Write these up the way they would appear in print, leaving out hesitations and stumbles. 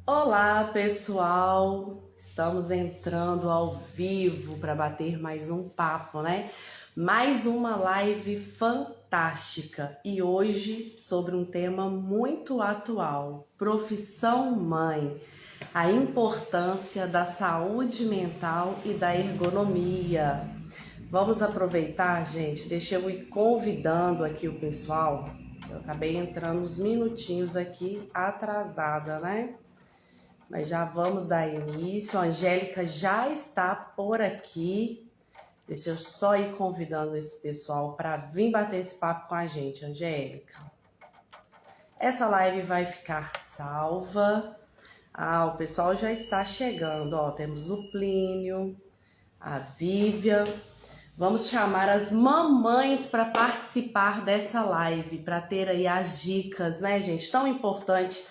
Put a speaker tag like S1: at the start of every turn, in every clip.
S1: Olá, pessoal! Estamos entrando ao vivo para bater mais um papo, né? Mais uma live fantástica e hoje sobre um tema muito atual: profissão mãe, a importância da saúde mental e da ergonomia. Vamos aproveitar, gente. Deixa eu ir convidando aqui o pessoal. Eu acabei entrando uns minutinhos aqui atrasada, né? Mas já vamos dar início. A Angélica já está por aqui. Deixa eu só ir convidando esse pessoal para vir bater esse papo com a gente, Angélica. Essa live vai ficar salva. O pessoal já está chegando. Ó, temos o Plínio, a Vivian. Vamos chamar as mamães para participar dessa live, para ter aí as dicas, né, gente? Tão importante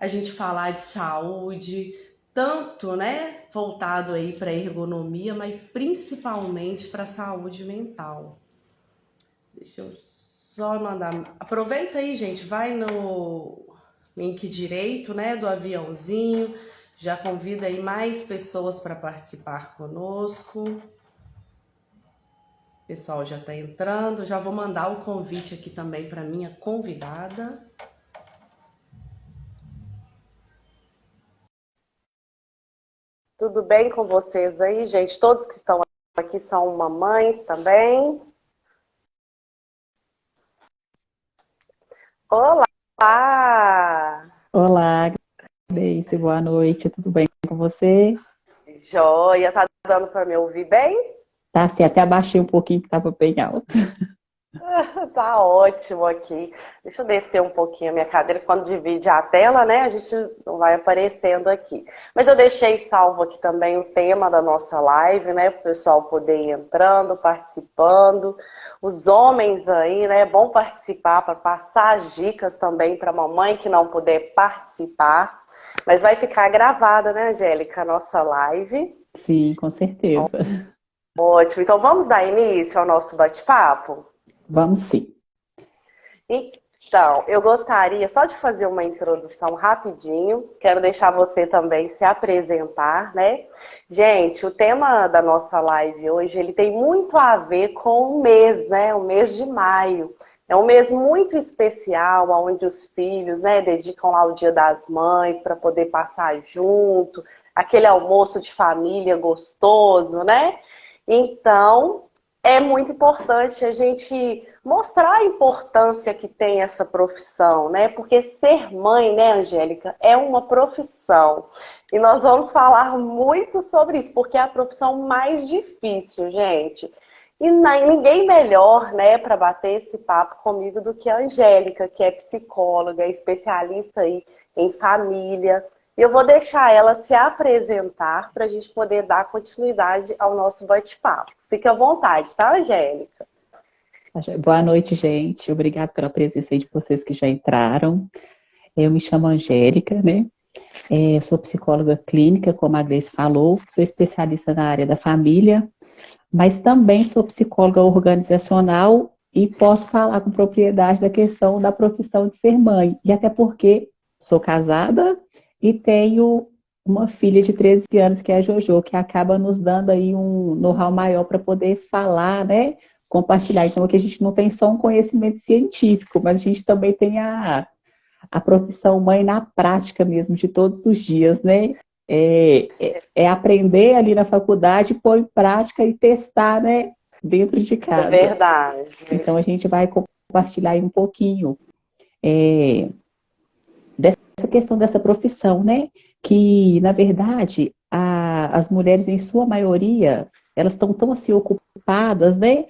S1: a gente falar de saúde, tanto, né, voltado aí para ergonomia, mas principalmente para saúde mental. Deixa eu só mandar. Aproveita aí, gente, vai no link direito, né, do aviãozinho. Já convida aí mais pessoas para participar conosco. O pessoal já está entrando. Já vou mandar o convite aqui também para minha convidada. Tudo bem com vocês aí, gente? Todos que estão aqui são mamães também. Olá!
S2: Olá, Gleice, boa noite, tudo bem com você?
S1: Joia, tá dando para me ouvir bem?
S2: Tá, assim, até abaixei um pouquinho que estava bem alto.
S1: Tá ótimo aqui. Deixa eu descer um pouquinho a minha cadeira, quando divide a tela, né? A gente não vai aparecendo aqui. Mas eu deixei salvo aqui também o tema da nossa live, né? Para o pessoal poder ir entrando, participando. Os homens aí, né? É bom participar para passar as dicas também para a mamãe que não puder participar. Mas vai ficar gravada, né, Angélica, a nossa live.
S2: Sim, com certeza.
S1: Ótimo. Então vamos dar início ao nosso bate-papo?
S2: Vamos sim.
S1: Então, eu gostaria só de fazer uma introdução rapidinho. Quero deixar você também se apresentar, né? Gente, o tema da nossa live hoje, ele tem muito a ver com o mês, né? O mês de maio. É um mês muito especial, onde os filhos, né, dedicam lá o Dia das Mães para poder passar junto, aquele almoço de família gostoso, né? Então, é muito importante a gente mostrar a importância que tem essa profissão, né? Porque ser mãe, né, Angélica, é uma profissão. E nós vamos falar muito sobre isso, porque é a profissão mais difícil, gente. E ninguém melhor, né, para bater esse papo comigo do que a Angélica, que é psicóloga, especialista aí em família. E eu vou deixar ela se apresentar para a gente poder dar continuidade ao nosso bate-papo. Fique à vontade, tá, Angélica?
S2: Boa noite, gente. Obrigada pela presença aí de vocês que já entraram. Eu me chamo Angélica, né? Eu sou psicóloga clínica, como a Gleice falou, sou especialista na área da família, mas também sou psicóloga organizacional e posso falar com propriedade da questão da profissão de ser mãe. E até porque sou casada e tenho uma filha de 13 anos, que é a Jojo, que acaba nos dando aí um know-how maior para poder falar, né? Compartilhar. Então, aqui a gente não tem só um conhecimento científico, mas a gente também tem a profissão mãe na prática mesmo, de todos os dias, né? É aprender ali na faculdade, pôr em prática e testar, né? Dentro de
S1: É
S2: casa.
S1: verdade.
S2: Então, a gente vai compartilhar aí um pouquinho dessa questão dessa profissão, né? Que, na verdade, as mulheres, em sua maioria, elas estão tão assim ocupadas, né?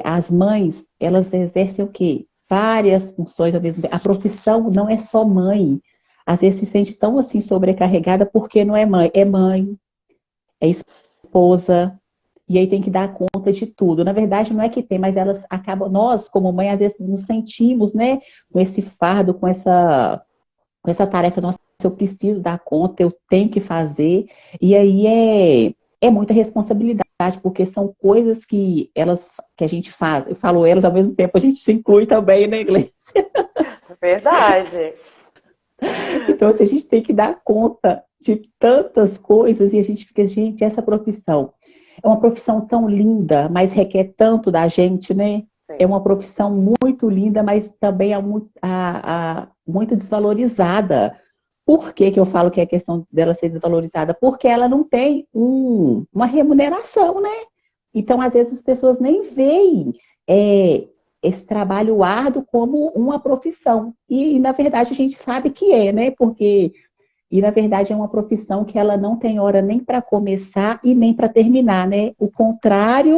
S2: As mães, elas exercem o quê? Várias funções ao mesmo tempo. A profissão não é só mãe. Às vezes se sente tão assim sobrecarregada porque não é mãe, é esposa, e aí tem que dar conta de tudo. Na verdade, não é que tem, mas elas acabam, nós, como mãe, às vezes nos sentimos, né, com esse fardo, com essa tarefa, nossa, eu preciso dar conta, eu tenho que fazer, e aí é muita responsabilidade, porque são coisas que a gente faz, eu falo elas ao mesmo tempo, a gente se inclui também na igreja.
S1: É verdade.
S2: Então, assim, a gente tem que dar conta de tantas coisas e a gente fica, gente, essa profissão é uma profissão tão linda, mas requer tanto da gente, né? É
S1: Sim,
S2: uma profissão muito linda, mas também é muito desvalorizada. Por que que eu falo que é questão dela ser desvalorizada? Porque ela não tem uma remuneração, né? Então, às vezes, as pessoas nem veem esse trabalho árduo como uma profissão. Na verdade, a gente sabe que é, né? Na verdade, é uma profissão que ela não tem hora nem para começar e nem para terminar, né? O contrário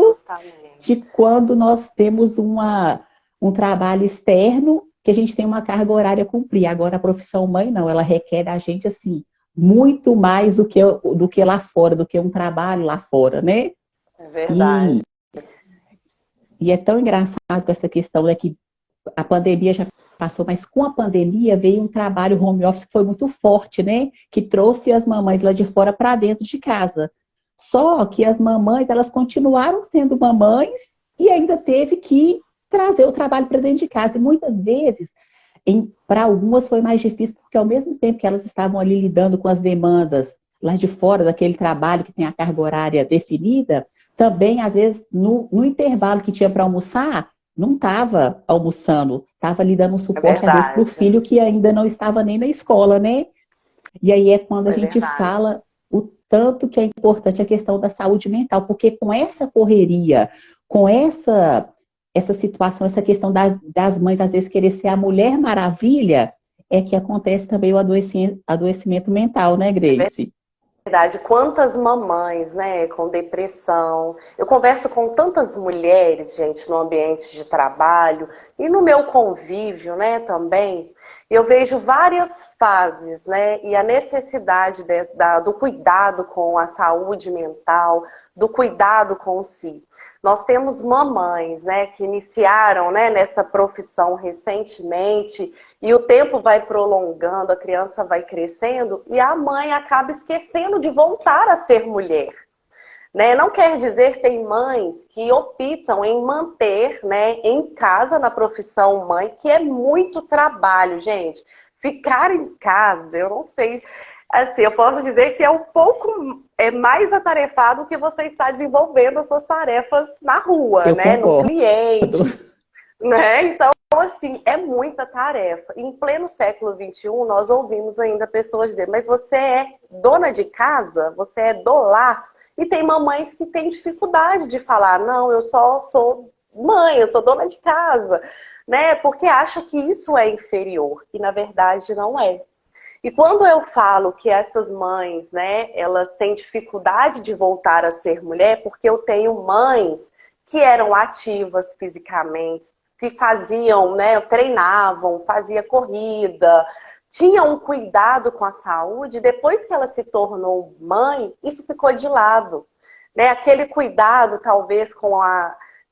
S2: de
S1: justamente.
S2: quando nós temos um trabalho externo que a gente tem uma carga horária a cumprir. Agora, a profissão mãe, não, ela requer da gente, assim, muito mais do que lá fora, do que um trabalho lá fora, né?
S1: É verdade.
S2: E, e é tão engraçado com essa questão, né, que a pandemia já passou, mas com a pandemia veio um trabalho home office que foi muito forte, né? Que trouxe as mamães lá de fora para dentro de casa. Só que as mamães, elas continuaram sendo mamães e ainda teve que trazer o trabalho para dentro de casa. E muitas vezes, para algumas foi mais difícil, porque ao mesmo tempo que elas estavam ali lidando com as demandas lá de fora daquele trabalho que tem a carga horária definida, também, às vezes, no intervalo que tinha para almoçar, não estava almoçando, estava ali dando um
S1: É
S2: suporte, às vezes, para o
S1: verdade.
S2: filho que ainda não estava nem na escola, né? E aí é quando a
S1: É
S2: gente
S1: verdade.
S2: fala o tanto que é importante a questão da saúde mental, porque com essa correria, com essa situação, essa questão das mães às vezes querer ser a Mulher Maravilha, é que acontece também o adoecimento mental, né,
S1: É
S2: Grace?
S1: verdade. Quantas mamães, né, com depressão. Eu converso com tantas mulheres, gente, no ambiente de trabalho e no meu convívio, né, também. Eu vejo várias fases, né, e a necessidade do cuidado com a saúde mental, do cuidado com si. Nós temos mamães, né, que iniciaram, né, nessa profissão recentemente e o tempo vai prolongando, a criança vai crescendo e a mãe acaba esquecendo de voltar a ser mulher. Né? Não quer dizer, tem mães que optam em manter, né, em casa na profissão mãe, que é muito trabalho, gente. Ficar em casa, eu não sei. Assim, eu posso dizer que é um pouco mais atarefado que você está desenvolvendo as suas tarefas na rua,
S2: Eu
S1: né, no
S2: concordo.
S1: cliente, né? Então, assim, é muita tarefa. Em pleno século XXI, nós ouvimos ainda pessoas dizer, mas você é dona de casa? Você é do lar? E tem mamães que têm dificuldade de falar, não, eu só sou mãe, eu sou dona de casa, né? Porque acha que isso é inferior. E, na verdade, não é. E quando eu falo que essas mães, né, elas têm dificuldade de voltar a ser mulher, porque eu tenho mães que eram ativas fisicamente, que faziam, né, treinavam, fazia corrida, tinham um cuidado com a saúde, depois que ela se tornou mãe, isso ficou de lado. Né? Aquele cuidado, talvez,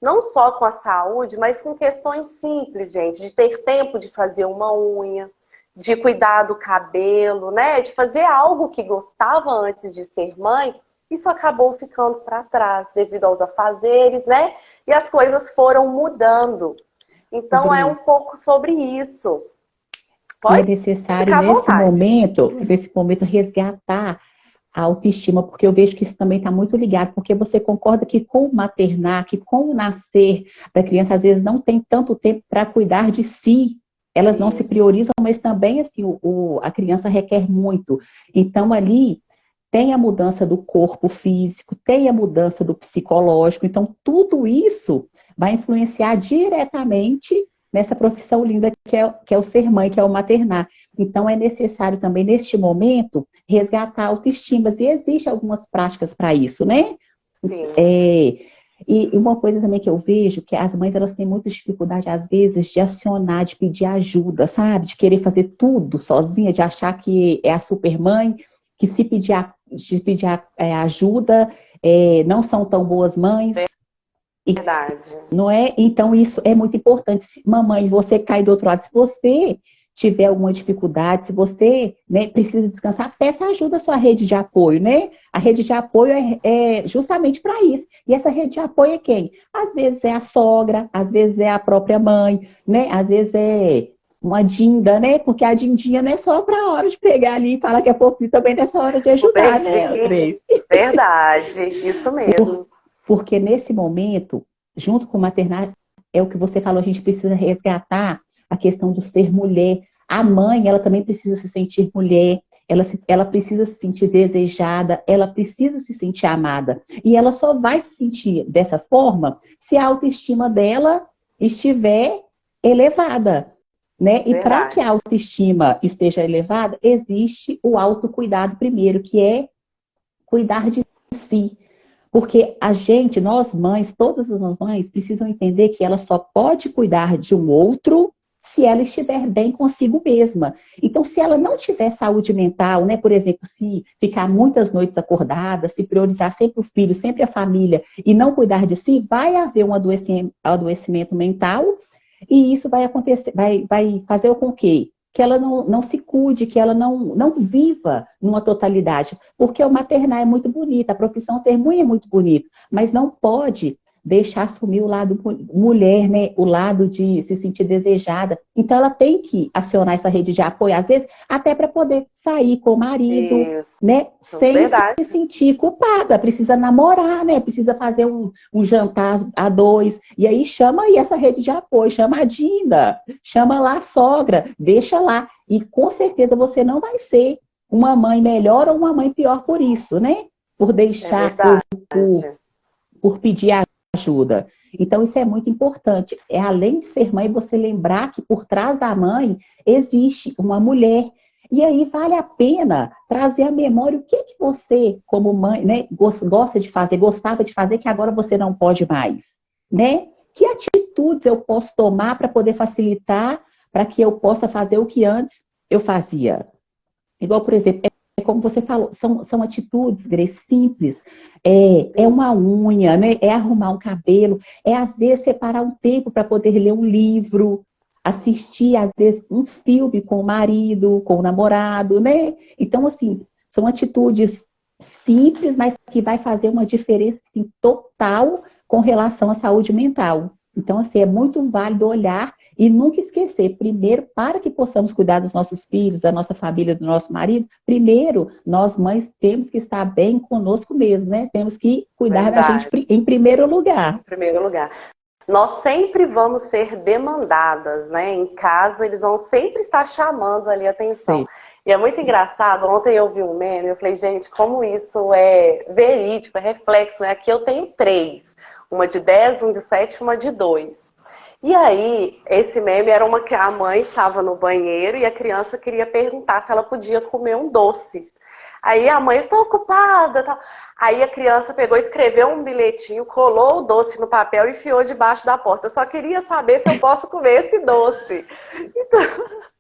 S1: não só com a saúde, mas com questões simples, gente, de ter tempo de fazer uma unha, de cuidar do cabelo, né? De fazer algo que gostava antes de ser mãe, isso acabou ficando para trás devido aos afazeres, né? E as coisas foram mudando.
S2: Ô,
S1: Então é um
S2: Grace.
S1: pouco sobre isso.
S2: E é
S1: Pode
S2: necessário,
S1: ficar à vontade.
S2: nesse momento, resgatar a autoestima, porque eu vejo que isso também está muito ligado, porque você concorda que com o maternar, que com o nascer da criança, às vezes não tem tanto tempo para cuidar de si, elas não se
S1: Isso,
S2: priorizam, mas também assim, a criança requer muito. Então, ali tem a mudança do corpo físico, tem a mudança do psicológico, então tudo isso vai influenciar diretamente nessa profissão linda que é o ser mãe, que é o maternar. Então é necessário também, neste momento, resgatar a autoestima, e existem algumas práticas para isso, né?
S1: sim.
S2: É, e uma coisa também que eu vejo, que as mães elas têm muita dificuldade, às vezes, de acionar, de pedir ajuda, sabe? De querer fazer tudo sozinha, de achar que é a supermãe, que se pedir ajuda, não são tão boas mães. E
S1: Verdade.
S2: não é? Então, isso é muito importante. Mamãe, você cai do outro lado. Se você tiver alguma dificuldade, se você, né, precisa descansar, peça ajuda à sua rede de apoio, né? A rede de apoio é justamente para isso. E essa rede de apoio é quem? Às vezes é a sogra, às vezes é a própria mãe, né? Às vezes uma dinda, né? Porque a dindinha não é só para a hora de pegar ali e falar que é fofinho, também nessa hora de
S1: O
S2: ajudar, né,
S1: beijinho.
S2: Grace?
S1: Verdade, isso mesmo.
S2: Porque nesse momento, junto com o maternário, é o que você falou, a gente precisa resgatar a questão do ser mulher. A mãe, ela também precisa se sentir mulher, ela precisa se sentir desejada, ela precisa se sentir amada. E ela só vai se sentir dessa forma se a autoestima dela estiver elevada, né? E para que
S1: Verdade.
S2: a autoestima esteja elevada, existe o autocuidado primeiro, que é cuidar de si. Porque a gente, nós mães, todas as mães, precisam entender que ela só pode cuidar de um outro se ela estiver bem consigo mesma. Então, se ela não tiver saúde mental, né, por exemplo, se ficar muitas noites acordada, se priorizar sempre o filho, sempre a família e não cuidar de si, vai haver um adoecimento mental e isso vai acontecer, vai fazer com que ela não se cuide, que ela não viva numa totalidade. Porque o maternar é muito bonito, a profissão ser mãe é muito bonito, mas não pode deixar assumir o lado mulher, né? O lado de se sentir desejada. Então ela tem que acionar essa rede de apoio, às vezes, até para poder sair com o marido,
S1: Isso,
S2: né? Sem se
S1: verdade.
S2: sentir culpada, precisa namorar, né? Precisa fazer um jantar a dois. E aí chama aí essa rede de apoio, chama a Dinda, chama lá a sogra, deixa lá. E com certeza você não vai ser uma mãe melhor ou uma mãe pior por isso, né? Por
S1: É
S2: deixar,
S1: verdade.
S2: por pedir ajuda. Então, isso é muito importante. É além de ser mãe, você lembrar que por trás da mãe existe uma mulher. E aí vale a pena trazer à memória o que você, como mãe, né, gosta de fazer, gostava de fazer, que agora você não pode mais, né? Que atitudes eu posso tomar para poder facilitar, para que eu possa fazer o que antes eu fazia? Igual, por exemplo, é como você falou, são atitudes, Grace, simples. É
S1: Sim.
S2: uma unha, né? É arrumar um cabelo, é às vezes separar um tempo para poder ler um livro, assistir, às vezes, um filme com o marido, com o namorado, né? Então, assim, são atitudes simples, mas que vai fazer uma diferença assim, total com relação à saúde mental. Então, assim, é muito válido olhar e nunca esquecer, primeiro, para que possamos cuidar dos nossos filhos, da nossa família, do nosso marido, primeiro, nós mães temos que estar bem conosco mesmo, né? Temos que cuidar da gente
S1: Verdade,
S2: em primeiro lugar.
S1: em primeiro lugar. Nós sempre vamos ser demandadas, né? Em casa, eles vão sempre estar chamando ali a atenção.
S2: Sei.
S1: E é muito engraçado, ontem eu vi um meme, eu falei, gente, como isso é verídico, é reflexo, né? Aqui eu tenho três, uma de 10, uma de 7 e uma de 2. E aí, esse meme era uma que a mãe estava no banheiro e a criança queria perguntar se ela podia comer um doce. Aí a mãe está ocupada, tá? Aí a criança pegou, escreveu um bilhetinho, colou o doce no papel e enfiou debaixo da porta. Eu só queria saber se eu posso comer esse doce. Então,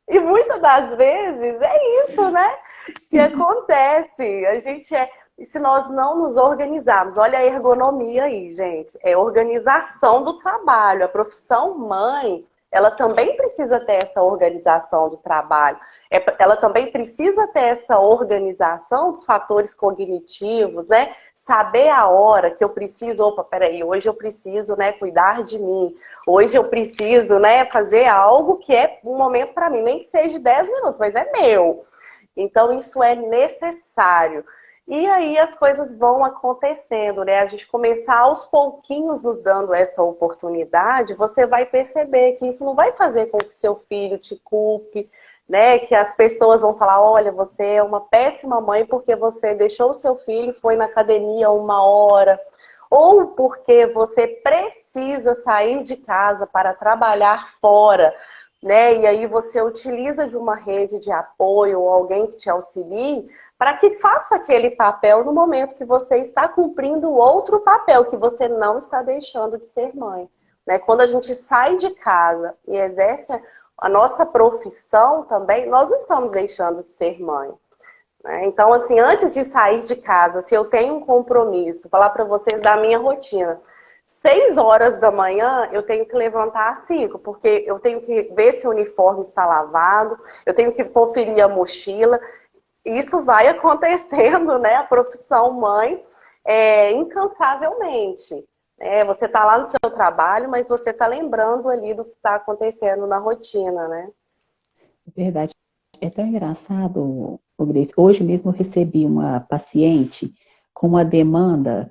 S1: e muitas das vezes é isso, né? Que
S2: Sim.
S1: acontece. A gente é. E se nós não nos organizarmos, olha a ergonomia aí, gente. É organização do trabalho. A profissão mãe, ela também precisa ter essa organização do trabalho. Ela também precisa ter essa organização dos fatores cognitivos, né? Saber a hora que eu preciso, opa, peraí, hoje eu preciso, né, cuidar de mim. Hoje eu preciso, né, fazer algo que é um momento para mim, nem que seja 10 minutos, mas é meu. Então isso é necessário. E aí as coisas vão acontecendo, né? A gente começar aos pouquinhos nos dando essa oportunidade, você vai perceber que isso não vai fazer com que seu filho te culpe, né? Que as pessoas vão falar, olha, você é uma péssima mãe porque você deixou o seu filho e foi na academia 1 hora, ou porque você precisa sair de casa para trabalhar fora, né? E aí você utiliza de uma rede de apoio ou alguém que te auxilie para que faça aquele papel no momento que você está cumprindo outro papel que você não está deixando de ser mãe, né? Quando a gente sai de casa e exerce a nossa profissão também, nós não estamos deixando de ser mãe, né? Então, assim, antes de sair de casa, se eu tenho um compromisso, falar para vocês da minha rotina, 6 horas da manhã eu tenho que levantar às 5, porque eu tenho que ver se o uniforme está lavado, eu tenho que conferir a mochila. Isso vai acontecendo, né? A profissão mãe incansavelmente. Você está lá no seu trabalho, mas você está lembrando ali do que está acontecendo na rotina, né?
S2: Verdade. É tão engraçado, ô Grace. Hoje mesmo eu recebi uma paciente com uma demanda.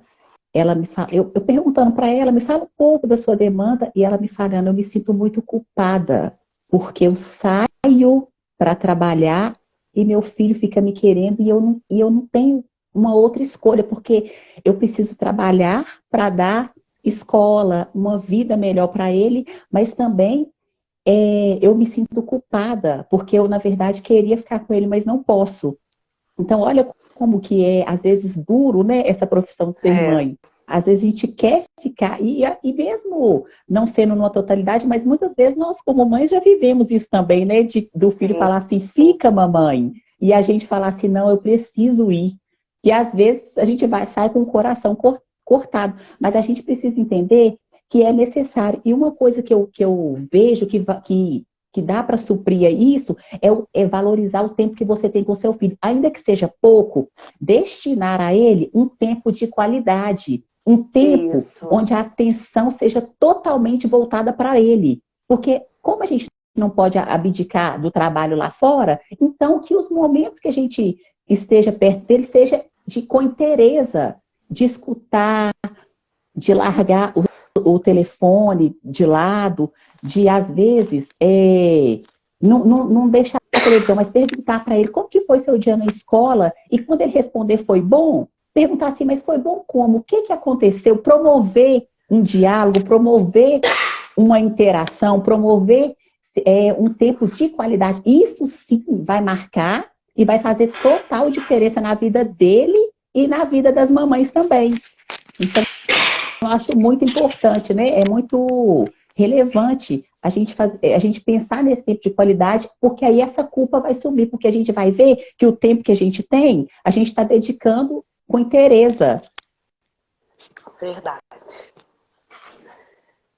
S2: Ela me fala, eu perguntando para ela, me fala um pouco da sua demanda, e ela me falando, eu me sinto muito culpada, porque eu saio para trabalhar e meu filho fica me querendo e eu não tenho uma outra escolha, porque eu preciso trabalhar para dar escola, uma vida melhor para ele, mas também eu me sinto culpada, porque eu, na verdade, queria ficar com ele, mas não posso. Então, olha como que é, às vezes, duro, né, essa profissão de ser
S1: É,
S2: mãe. Às vezes a gente quer ficar, e mesmo não sendo numa totalidade, mas muitas vezes nós, como mães, já vivemos isso também, né? Do filho
S1: sim.
S2: falar assim, fica, mamãe. E a gente falar assim, não, eu preciso ir. E às vezes a gente sai com o coração cortado. Mas a gente precisa entender que é necessário. E uma coisa que eu vejo que dá para suprir isso é valorizar o tempo que você tem com seu filho. Ainda que seja pouco, destinar a ele um tempo de qualidade, um tempo
S1: Isso.
S2: onde a atenção seja totalmente voltada para ele. Porque como a gente não pode abdicar do trabalho lá fora, então que os momentos que a gente esteja perto dele seja com interesse, de escutar, de largar o telefone de lado, de às vezes não deixar a televisão, mas perguntar para ele como que foi seu dia na escola, e quando ele responder foi bom, perguntar assim, mas foi bom como? O que que aconteceu? Promover um diálogo, promover uma interação, promover um tempo de qualidade. Isso sim vai marcar e vai fazer total diferença na vida dele e na vida das mamães também. Então, eu acho muito importante, né? É muito relevante a gente pensar nesse tempo de qualidade, porque aí essa culpa vai sumir, porque a gente vai ver que o tempo que a gente tem, a gente está dedicando com interesse.
S1: Verdade.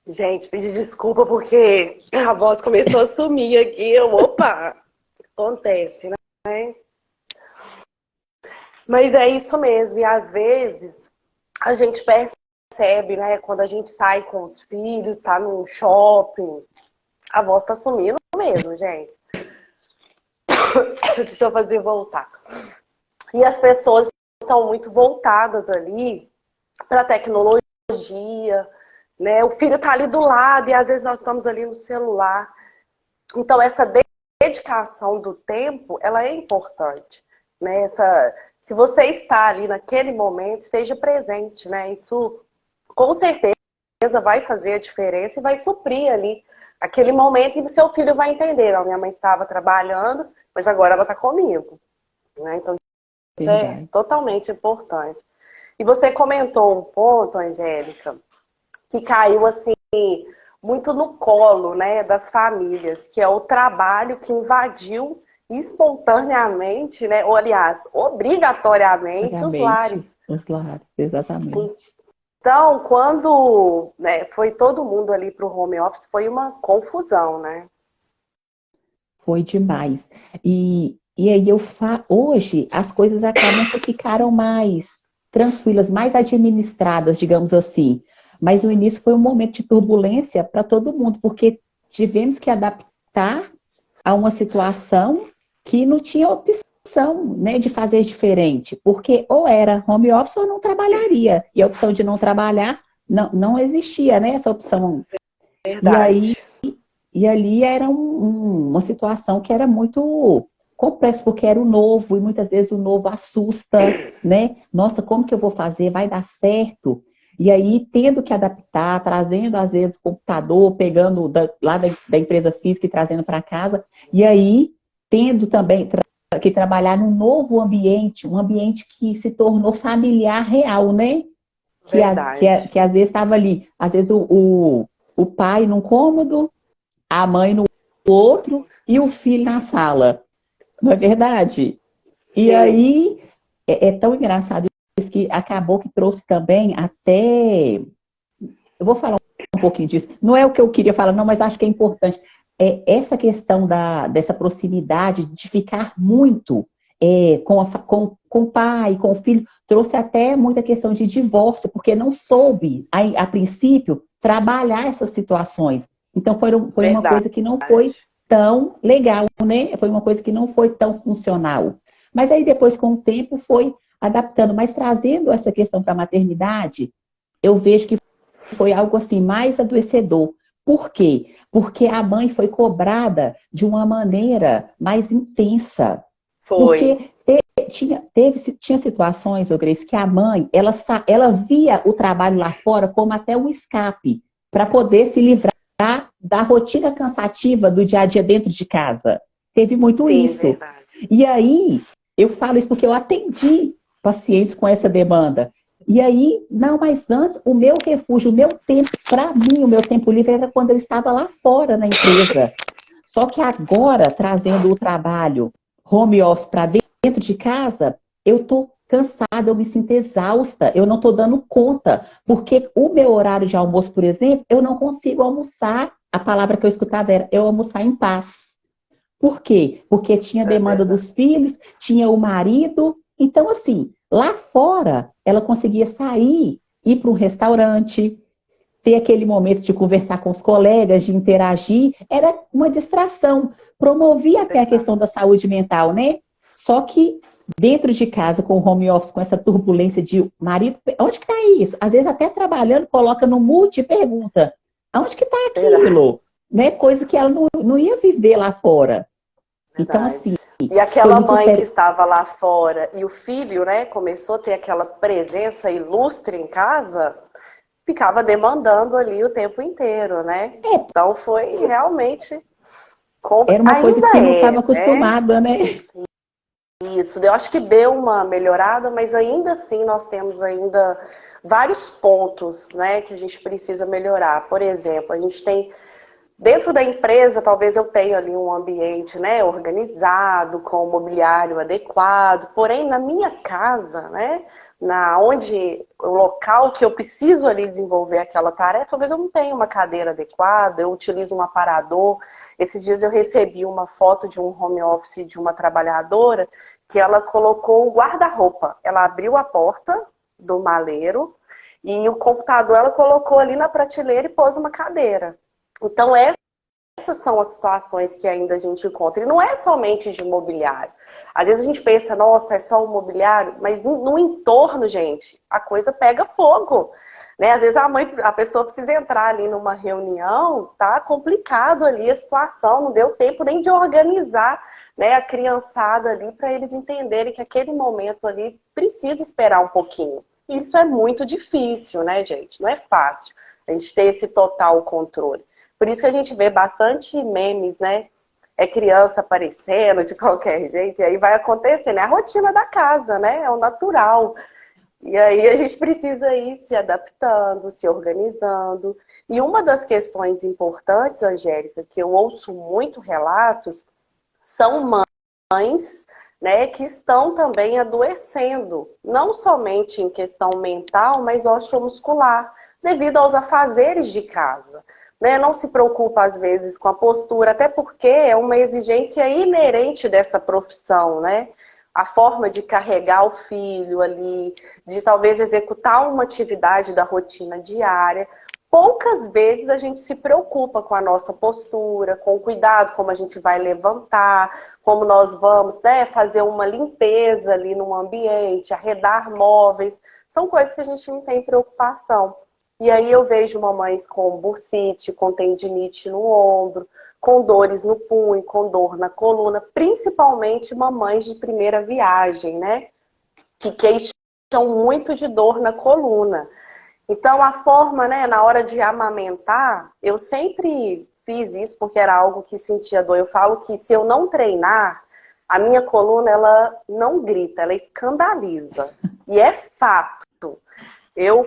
S1: Gente, pedi desculpa porque a voz começou a sumir aqui. Opa! Acontece, né? Mas é isso mesmo. E às vezes a gente percebe, né? Quando a gente sai com os filhos, tá num shopping, a voz tá sumindo mesmo, gente. Deixa eu fazer voltar. E as pessoas são muito voltadas ali para a tecnologia, né? O filho tá ali do lado e às vezes nós estamos ali no celular. Então essa dedicação do tempo, ela é importante, né? Se você está ali naquele momento, esteja presente, né? Isso com certeza vai fazer a diferença e vai suprir ali aquele momento, e o seu filho vai entender, não, minha mãe estava trabalhando, mas agora ela está comigo, né? Então isso é
S2: Verdade.
S1: totalmente importante. E você comentou um ponto, Angélica, que caiu assim muito no colo, né, das famílias, que é o trabalho que invadiu espontaneamente, né, ou aliás, obrigatoriamente os
S2: Vagamente,
S1: lares.
S2: os lares, exatamente.
S1: Então, quando, né, foi todo mundo ali para o home office, foi uma confusão, né?
S2: Foi demais. E aí hoje as coisas acabam que ficaram mais tranquilas, mais administradas, digamos assim. Mas no início foi um momento de turbulência para todo mundo, porque tivemos que adaptar a uma situação que não tinha opção, né, de fazer diferente, porque ou era home office ou não trabalharia. E a opção de não trabalhar não existia, né, essa opção. E
S1: Verdade.
S2: aí e ali era uma situação que era muito complexa, porque era o novo, e muitas vezes o novo assusta, né? Nossa, como que eu vou fazer? Vai dar certo? E aí, tendo que adaptar, trazendo, às vezes, computador, pegando lá da empresa física e trazendo para casa, e aí, tendo também que trabalhar num novo ambiente, um ambiente que se tornou familiar real, né?
S1: Verdade.
S2: Que às vezes estava ali, às vezes o pai num cômodo, a mãe no outro e o filho na sala. Não é verdade? E
S1: Sim.
S2: aí é tão engraçado isso que acabou que trouxe também até. Eu vou falar um pouquinho disso. Não é o que eu queria falar, não, mas acho que é importante. É essa questão dessa proximidade, de ficar muito com o pai, com o filho, trouxe até muita questão de divórcio, porque não soube, a princípio, trabalhar essas situações. Então, foi uma
S1: Verdade.
S2: coisa que não foi tão legal, né? Foi uma coisa que não foi tão funcional. Mas aí depois, com o tempo, foi adaptando. Mas trazendo essa questão para a maternidade, eu vejo que foi algo assim mais adoecedor. Por quê? Porque a mãe foi cobrada de uma maneira mais intensa.
S1: Foi.
S2: Porque tinha situações, ô Grace, que a mãe, ela via o trabalho lá fora como até um escape, para poder se livrar da rotina cansativa do dia a dia dentro de casa. Teve muito
S1: Sim,
S2: isso.
S1: verdade.
S2: E aí, eu falo isso porque eu atendi pacientes com essa demanda. E aí, não, mas antes, o meu refúgio, o meu tempo, para mim, o meu tempo livre era quando eu estava lá fora na empresa. Só que agora, trazendo o trabalho home office para dentro de casa, eu estou cansada, eu me sinto exausta, eu não estou dando conta, porque o meu horário de almoço, por exemplo, eu não consigo almoçar. A palavra que eu escutava era eu almoçar em paz. Por quê? Porque tinha
S1: É
S2: demanda
S1: verdade.
S2: dos filhos, tinha o marido. Então, assim, lá fora, ela conseguia sair, ir para um restaurante, ter aquele momento de conversar com os colegas, de interagir, era uma distração. Promovia até a
S1: Verdade.
S2: questão da saúde mental, né? Só que dentro de casa, com o home office, com essa turbulência de marido, onde que está isso? Às vezes até trabalhando, coloca no mute e pergunta, onde que está
S1: Verdade.
S2: aquilo? Né? Coisa que ela não ia viver lá fora. Então,
S1: Verdade.
S2: assim,
S1: E
S2: foi
S1: aquela
S2: muito
S1: mãe que
S2: sério.
S1: estava lá fora e o filho, né, começou a ter aquela presença ilustre em casa, ficava demandando ali o tempo inteiro, né?
S2: É,
S1: Então foi realmente
S2: era uma coisa
S1: ainda
S2: que não estava
S1: é, né?
S2: acostumada, né?
S1: Isso, eu acho que deu uma melhorada, mas ainda assim nós temos ainda vários pontos, né, que a gente precisa melhorar. Por exemplo, a gente tem dentro da empresa, talvez eu tenha ali um ambiente, né, organizado, com o mobiliário adequado, porém na minha casa, né, o local que eu preciso ali desenvolver aquela tarefa, talvez eu não tenha uma cadeira adequada, eu utilizo um aparador. Esses dias eu recebi uma foto de um home office de uma trabalhadora que ela colocou o guarda-roupa. Ela abriu a porta do maleiro e o computador ela colocou ali na prateleira e pôs uma cadeira. Então, essas são as situações que ainda a gente encontra. E não é somente de mobiliário. Às vezes a gente pensa, nossa, é só o mobiliário, mas no entorno, gente, a coisa pega fogo. Né? Às vezes a pessoa precisa entrar ali numa reunião, tá complicado ali a situação, não deu tempo nem de organizar, né, a criançada ali para eles entenderem que aquele momento ali precisa esperar um pouquinho. Isso é muito difícil, né, gente? Não é fácil a gente ter esse total controle. Por isso que a gente vê bastante memes, né? É criança aparecendo de qualquer jeito, e aí vai acontecendo. É a rotina da casa, né? É o natural. E aí a gente precisa ir se adaptando, se organizando. E uma das questões importantes, Angélica, que eu ouço muito relatos, são mães, né, que estão também adoecendo, não somente em questão mental, mas osteomuscular, devido aos afazeres de casa. Né? Não se preocupa, às vezes, com a postura, até porque é uma exigência inerente dessa profissão, né? A forma de carregar o filho ali, de talvez executar uma atividade da rotina diária. Poucas vezes a gente se preocupa com a nossa postura, com o cuidado, como a gente vai levantar, como nós vamos, né, fazer uma limpeza ali no ambiente, arredar móveis. São coisas que a gente não tem preocupação. E aí eu vejo mamães com bursite, com tendinite no ombro, com dores no punho, com dor na coluna, principalmente mamães de primeira viagem, né? Que queixam muito de dor na coluna. Então, a forma, né, na hora de amamentar, eu sempre fiz isso porque era algo que sentia dor. Eu falo que se eu não treinar, a minha coluna, ela não grita, ela escandaliza. E é fato.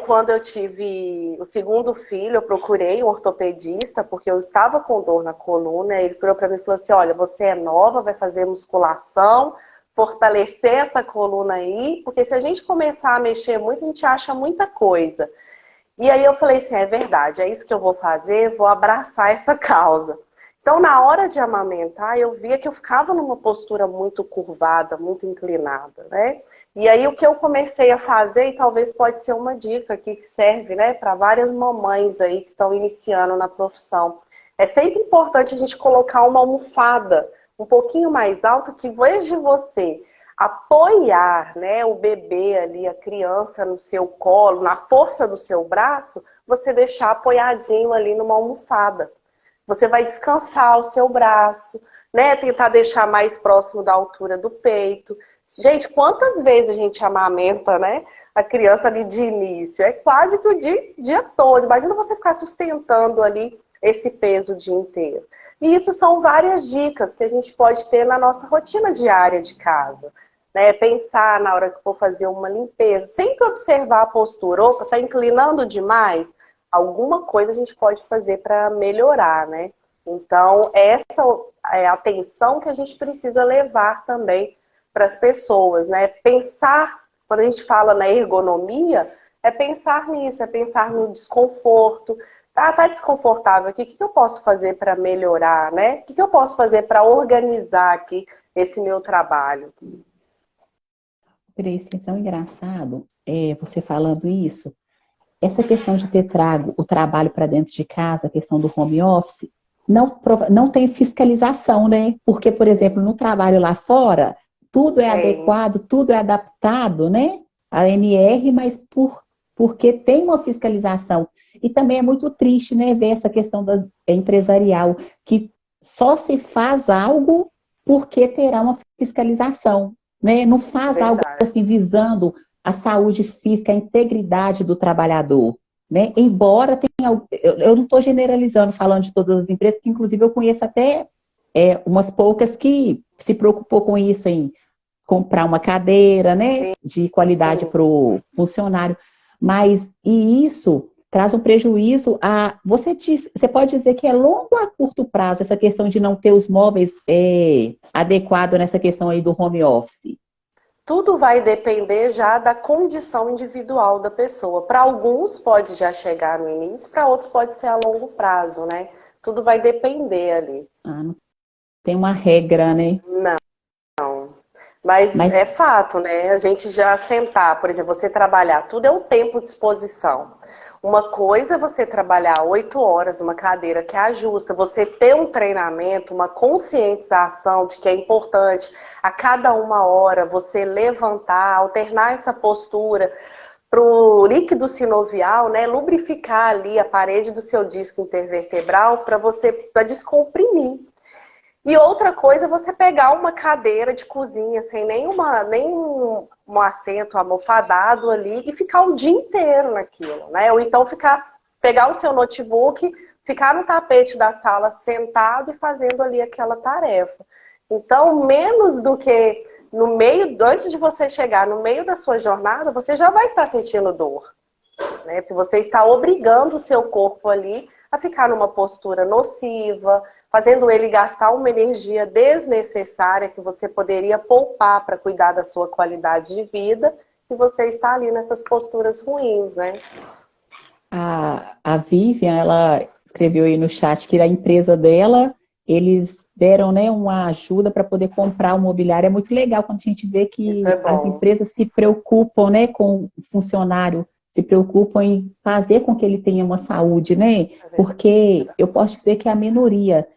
S1: Quando eu tive o segundo filho, eu procurei um ortopedista porque eu estava com dor na coluna. Ele falou para mim e falou assim: olha, você é nova, vai fazer musculação, fortalecer essa coluna aí, porque se a gente começar a mexer muito, a gente acha muita coisa. E aí eu falei assim, é verdade, é isso que eu vou fazer, vou abraçar essa causa. Então, na hora de amamentar, eu via que eu ficava numa postura muito curvada, muito inclinada, né? E aí o que eu comecei a fazer, e talvez pode ser uma dica aqui que serve, né, para várias mamães aí que estão iniciando na profissão. É sempre importante a gente colocar uma almofada um pouquinho mais alto, que em vez de você apoiar, né, o bebê ali, a criança no seu colo, na força do seu braço, você deixar apoiadinho ali numa almofada. Você vai descansar o seu braço, né? Tentar deixar mais próximo da altura do peito. Gente, quantas vezes a gente amamenta, né? A criança ali de início? É quase que o dia todo. Imagina você ficar sustentando ali esse peso o dia inteiro. E isso são várias dicas que a gente pode ter na nossa rotina diária de casa. Né? Pensar na hora que for fazer uma limpeza, sempre observar a postura. Opa, tá inclinando demais? Alguma coisa a gente pode fazer para melhorar, né? Então, essa é a atenção que a gente precisa levar também para as pessoas, né? Pensar, quando a gente fala na ergonomia, é pensar nisso, é pensar no desconforto. Tá desconfortável aqui, o que eu posso fazer para melhorar, né? O que eu posso fazer para organizar aqui esse meu trabalho?
S2: Grace, é tão engraçado você falando isso. Essa questão de ter trago o trabalho para dentro de casa, a questão do home office, não tem fiscalização, né? Porque, por exemplo, no trabalho lá fora, tudo é adequado, tudo é adaptado, né? A NR, mas porque tem uma fiscalização. E também é muito triste, né, ver essa questão empresarial, que só se faz algo porque terá uma fiscalização, né? Não faz algo assim visando a saúde física, a integridade do trabalhador, né? Embora tenha, eu não estou generalizando, falando de todas as empresas, que inclusive eu conheço até umas poucas que se preocupou com isso, em comprar uma cadeira, né, de qualidade para o funcionário, mas e isso traz um prejuízo você pode dizer que é longo a curto prazo essa questão de não ter os móveis adequados nessa questão aí do home office.
S1: Tudo vai depender já da condição individual da pessoa. Para alguns pode já chegar no início, para outros pode ser a longo prazo, né? Tudo vai depender ali.
S2: Não tem uma regra, né?
S1: Não. Mas é fato, né? A gente já sentar, por exemplo, você trabalhar, tudo é um tempo de exposição. Uma coisa é você trabalhar 8 horas numa cadeira que ajusta, você ter um treinamento, uma conscientização de que é importante a cada 1 hora você levantar, alternar essa postura para o líquido sinovial, né, lubrificar ali a parede do seu disco intervertebral para descomprimir. E outra coisa é você pegar uma cadeira de cozinha sem nenhum assento almofadado ali e ficar o dia inteiro naquilo, né? Ou então pegar o seu notebook, ficar no tapete da sala sentado e fazendo ali aquela tarefa. Então, menos do que antes de você chegar no meio da sua jornada, você já vai estar sentindo dor, né? Porque você está obrigando o seu corpo ali a ficar numa postura nociva, fazendo ele gastar uma energia desnecessária que você poderia poupar para cuidar da sua qualidade de vida, e você está ali nessas posturas ruins, né?
S2: A Vivian, ela escreveu aí no chat que a empresa dela, eles deram, né, uma ajuda para poder comprar o mobiliário. É muito legal quando a gente vê que as empresas se preocupam, né, com o funcionário, se preocupam em fazer com que ele tenha uma saúde, né? Porque eu posso dizer que é a minoria.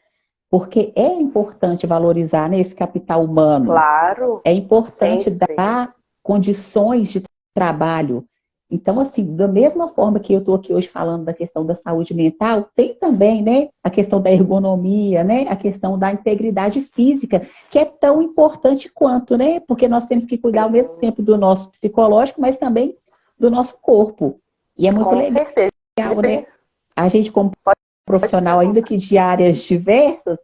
S2: Porque é importante valorizar, né, esse capital humano.
S1: Claro.
S2: É importante dar condições de trabalho. Então, assim, da mesma forma que eu estou aqui hoje falando da questão da saúde mental, tem também, né, a questão da ergonomia, né, a questão da integridade física, que é tão importante quanto, né? Porque nós temos que cuidar ao mesmo tempo do nosso psicológico, mas também do nosso corpo. E é muito legal,
S1: certeza,
S2: né? A gente, como profissional, ainda que de áreas diversas,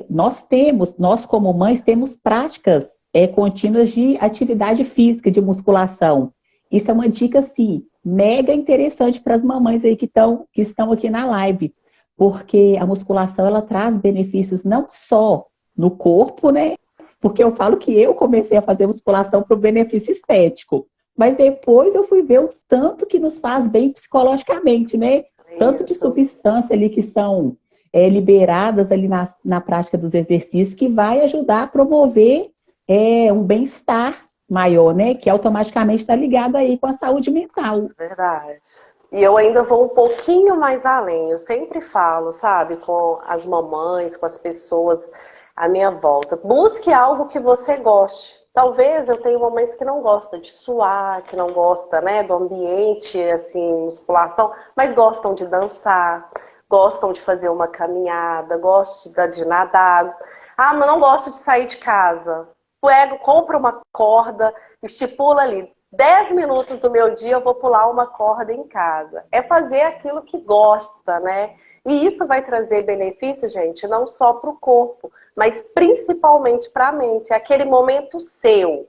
S2: nós como mães temos práticas contínuas de atividade física, de musculação. Isso é uma dica, assim, mega interessante para as mamães aí que estão aqui na live, porque a musculação, ela traz benefícios não só no corpo, né? Porque eu falo que eu comecei a fazer musculação para o benefício estético, mas depois eu fui ver o tanto que nos faz bem psicologicamente, né? Tanto de substância ali que são liberadas ali na prática dos exercícios, que vai ajudar a promover um bem-estar maior, né? Que automaticamente está ligado aí com a saúde mental.
S1: Verdade. E eu ainda vou um pouquinho mais além. Eu sempre falo, sabe, com as mamães, com as pessoas à minha volta. Busque algo que você goste. Talvez eu tenha mamães que não gostam de suar, que não gostam, né, do ambiente, assim, musculação, mas gostam de dançar, gostam de fazer uma caminhada, gostam de nadar. Ah, mas não gosto de sair de casa. Pego, compra uma corda, estipula ali. 10 minutos do meu dia eu vou pular uma corda em casa. É fazer aquilo que gosta, né? E isso vai trazer benefício, gente, não só para o corpo, mas principalmente para a mente. É aquele momento seu.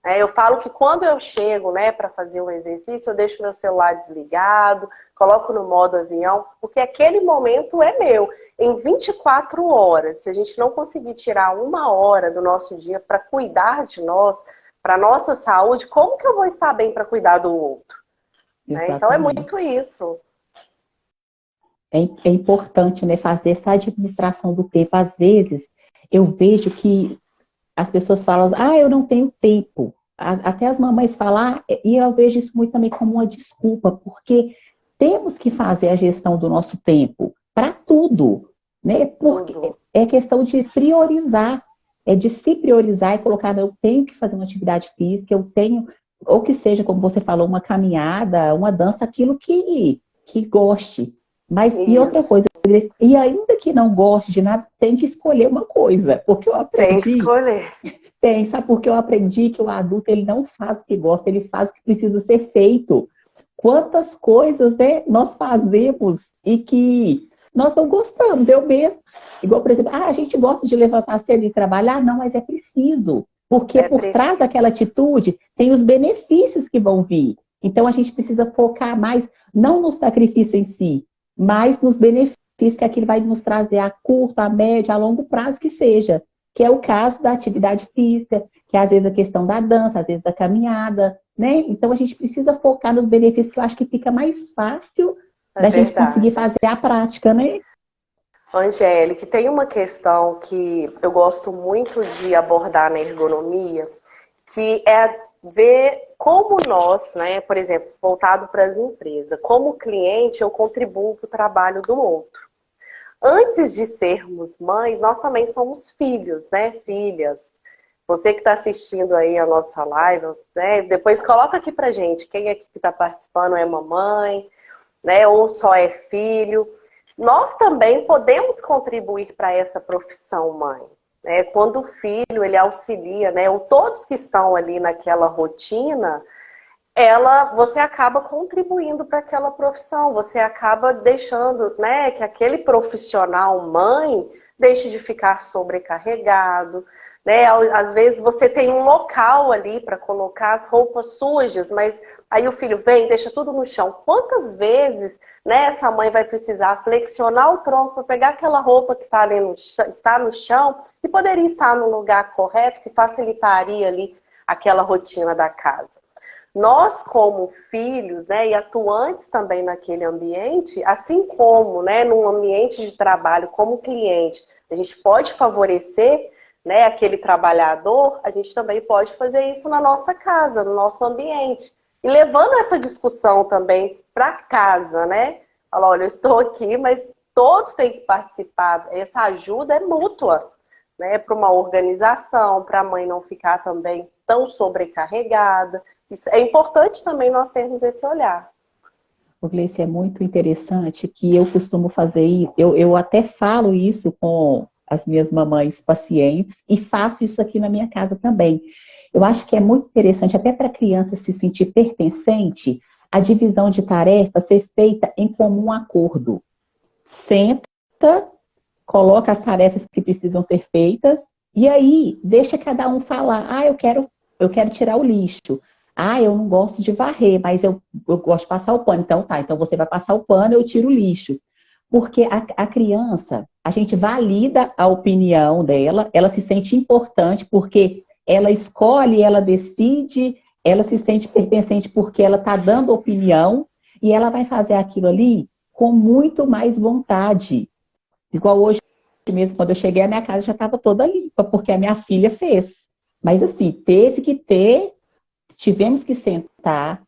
S1: Eu falo que quando eu chego, né, para fazer um exercício, eu deixo meu celular desligado, coloco no modo avião, porque aquele momento é meu. Em 24 horas, se a gente não conseguir tirar 1 hora do nosso dia para cuidar de nós, para nossa saúde, como que eu vou estar bem para cuidar do outro? Né? Então é muito
S2: Exatamente.
S1: isso.
S2: É importante, né, fazer essa administração do tempo. Às vezes, eu vejo que as pessoas falam, ah, eu não tenho tempo. Até as mamães falam, e eu vejo isso muito também como uma desculpa, porque temos que fazer a gestão do nosso tempo para tudo, né? Porque
S1: Tudo.
S2: é questão de priorizar, é de se priorizar e colocar, eu tenho que fazer uma atividade física, eu tenho, ou que seja, como você falou, uma caminhada, uma dança, aquilo que goste. Mas, e outra
S1: Isso.
S2: coisa, e ainda que não goste de nada, tem que escolher uma coisa, porque eu
S1: Tem que
S2: aprendi,
S1: escolher.
S2: sabe, porque eu aprendi que o adulto, ele não faz o que gosta, ele faz o que precisa ser feito. Quantas coisas, né, nós fazemos e que nós não gostamos, eu mesmo. Igual, por exemplo, a gente gosta de levantar cedo e trabalhar, não, mas é preciso, porque
S1: É
S2: por trás daquela
S1: preciso.
S2: atitude tem os benefícios que vão vir. Então a gente precisa focar mais, não no sacrifício em si, mas nos benefícios que aquilo vai nos trazer a curto, a médio, a longo prazo que seja, que é o caso da atividade física, que é às vezes a questão da dança, às vezes da caminhada, né? Então a gente precisa focar nos benefícios que eu acho que fica mais fácil
S1: É
S2: da gente conseguir
S1: verdade.
S2: fazer a prática, né?
S1: Angélica, tem uma questão que eu gosto muito de abordar na ergonomia, que é ver como nós, né, por exemplo, voltado para as empresas, como cliente eu contribuo para o trabalho do outro. Antes de sermos mães, nós também somos filhos, né, filhas. Você que está assistindo aí a nossa live, né, depois coloca aqui pra gente quem aqui que está participando é mamãe, né, ou só é filho. Nós também podemos contribuir para essa profissão mãe. Né? Quando o filho ele auxilia, né, ou todos que estão ali naquela rotina, você acaba contribuindo para aquela profissão, você acaba deixando, né, que aquele profissional mãe deixe de ficar sobrecarregado, né? Às vezes você tem um local ali para colocar as roupas sujas, mas aí o filho vem, deixa tudo no chão. Quantas vezes, né, essa mãe vai precisar flexionar o tronco para pegar aquela roupa que está ali está no chão e poderia estar no lugar correto, que facilitaria ali aquela rotina da casa. Nós, como filhos, né, e atuantes também naquele ambiente, assim como, né, num ambiente de trabalho como cliente, a gente pode favorecer, né, aquele trabalhador, a gente também pode fazer isso na nossa casa, no nosso ambiente. E levando essa discussão também para casa, né? Falar, olha, eu estou aqui, mas todos têm que participar. Essa ajuda é mútua, né, para uma organização, para a mãe não ficar também tão sobrecarregada. Isso é importante também nós termos esse olhar.
S2: O Gleice, é muito interessante que eu costumo fazer, eu até falo isso com as minhas mamães pacientes e faço isso aqui na minha casa também. Eu acho que é muito interessante, até para a criança se sentir pertencente, a divisão de tarefas ser feita em comum acordo. Senta, coloca as tarefas que precisam ser feitas e aí deixa cada um falar. Ah, eu quero tirar o lixo. Ah, eu não gosto de varrer, mas eu gosto de passar o pano. Então tá, então você vai passar o pano, eu tiro o lixo. Porque a criança, a gente valida a opinião dela, ela se sente importante porque ela escolhe, ela decide, ela se sente pertencente porque ela está dando opinião e ela vai fazer aquilo ali com muito mais vontade. Igual hoje mesmo, quando eu cheguei, a minha casa já estava toda limpa, porque a minha filha fez. Mas assim, tivemos que sentar,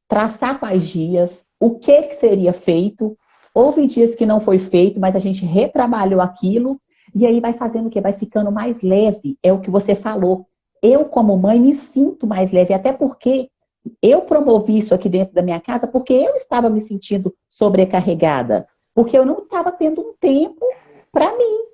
S2: traçar quais dias, o que seria feito. Houve dias que não foi feito, mas a gente retrabalhou aquilo, e aí vai fazendo o quê? Vai ficando mais leve, é o que você falou. Eu, como mãe, me sinto mais leve, até porque eu promovi isso aqui dentro da minha casa, porque eu estava me sentindo sobrecarregada, porque eu não estava tendo um tempo para mim,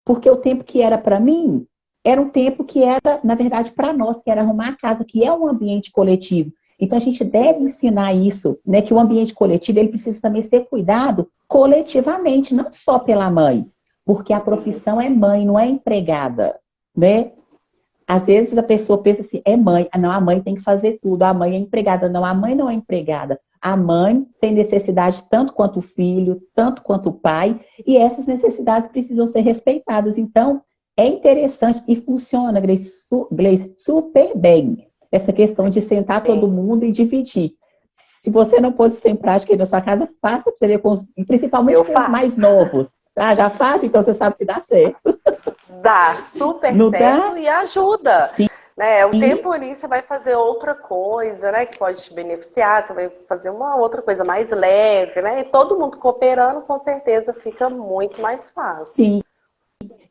S2: porque o tempo que era para mim, era um tempo que era, na verdade, para nós, que era arrumar a casa, que é um ambiente coletivo. Então, a gente deve ensinar isso, né? Que o ambiente coletivo, ele precisa também ser cuidado coletivamente, não só pela mãe. Porque a profissão é mãe, não é empregada, né? Às vezes a pessoa pensa assim, é mãe. Ah, não, a mãe tem que fazer tudo. A mãe é empregada. Não, a mãe não é empregada. A mãe tem necessidade tanto quanto o filho, tanto quanto o pai. E essas necessidades precisam ser respeitadas. Então, é interessante e funciona, Gleice, super bem. Essa questão de sentar todo mundo e dividir. Se você não pôs isso em prática aí na sua casa, faça para você ver, principalmente com os mais novos. Ah, já faz? Então você sabe que dá certo.
S1: Dá super
S2: não
S1: certo
S2: dá?
S1: e ajuda.
S2: Sim.
S1: Né? O tempo ali você vai fazer outra coisa, né? Que pode te beneficiar, você vai fazer uma outra coisa mais leve, né? E todo mundo cooperando, com certeza fica muito mais fácil.
S2: Sim.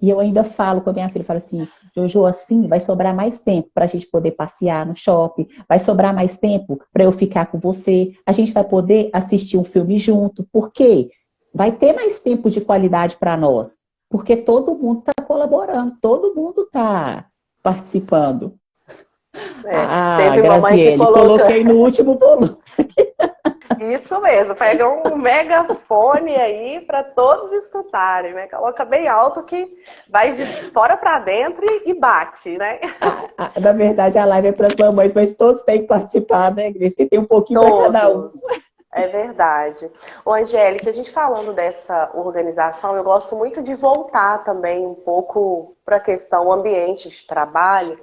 S2: E eu ainda falo com a minha filha, falo assim, Jojo, assim vai sobrar mais tempo para a gente poder passear no shopping, vai sobrar mais tempo para eu ficar com você, a gente vai poder assistir um filme junto, por quê? Vai ter mais tempo de qualidade para nós, porque todo mundo está colaborando, todo mundo está participando.
S1: Teve
S2: Graziele, que coloquei no último volume.
S1: Isso mesmo, pega um megafone aí para todos escutarem, né? Coloca bem alto que vai de fora para dentro e bate, né?
S2: Na verdade, a live é para as mamães, mas todos têm que participar, né, Grace? Tem um pouquinho para cada um.
S1: É verdade. Ô, Angélica, a gente falando dessa organização, eu gosto muito de voltar também um pouco para a questão ambiente de trabalho,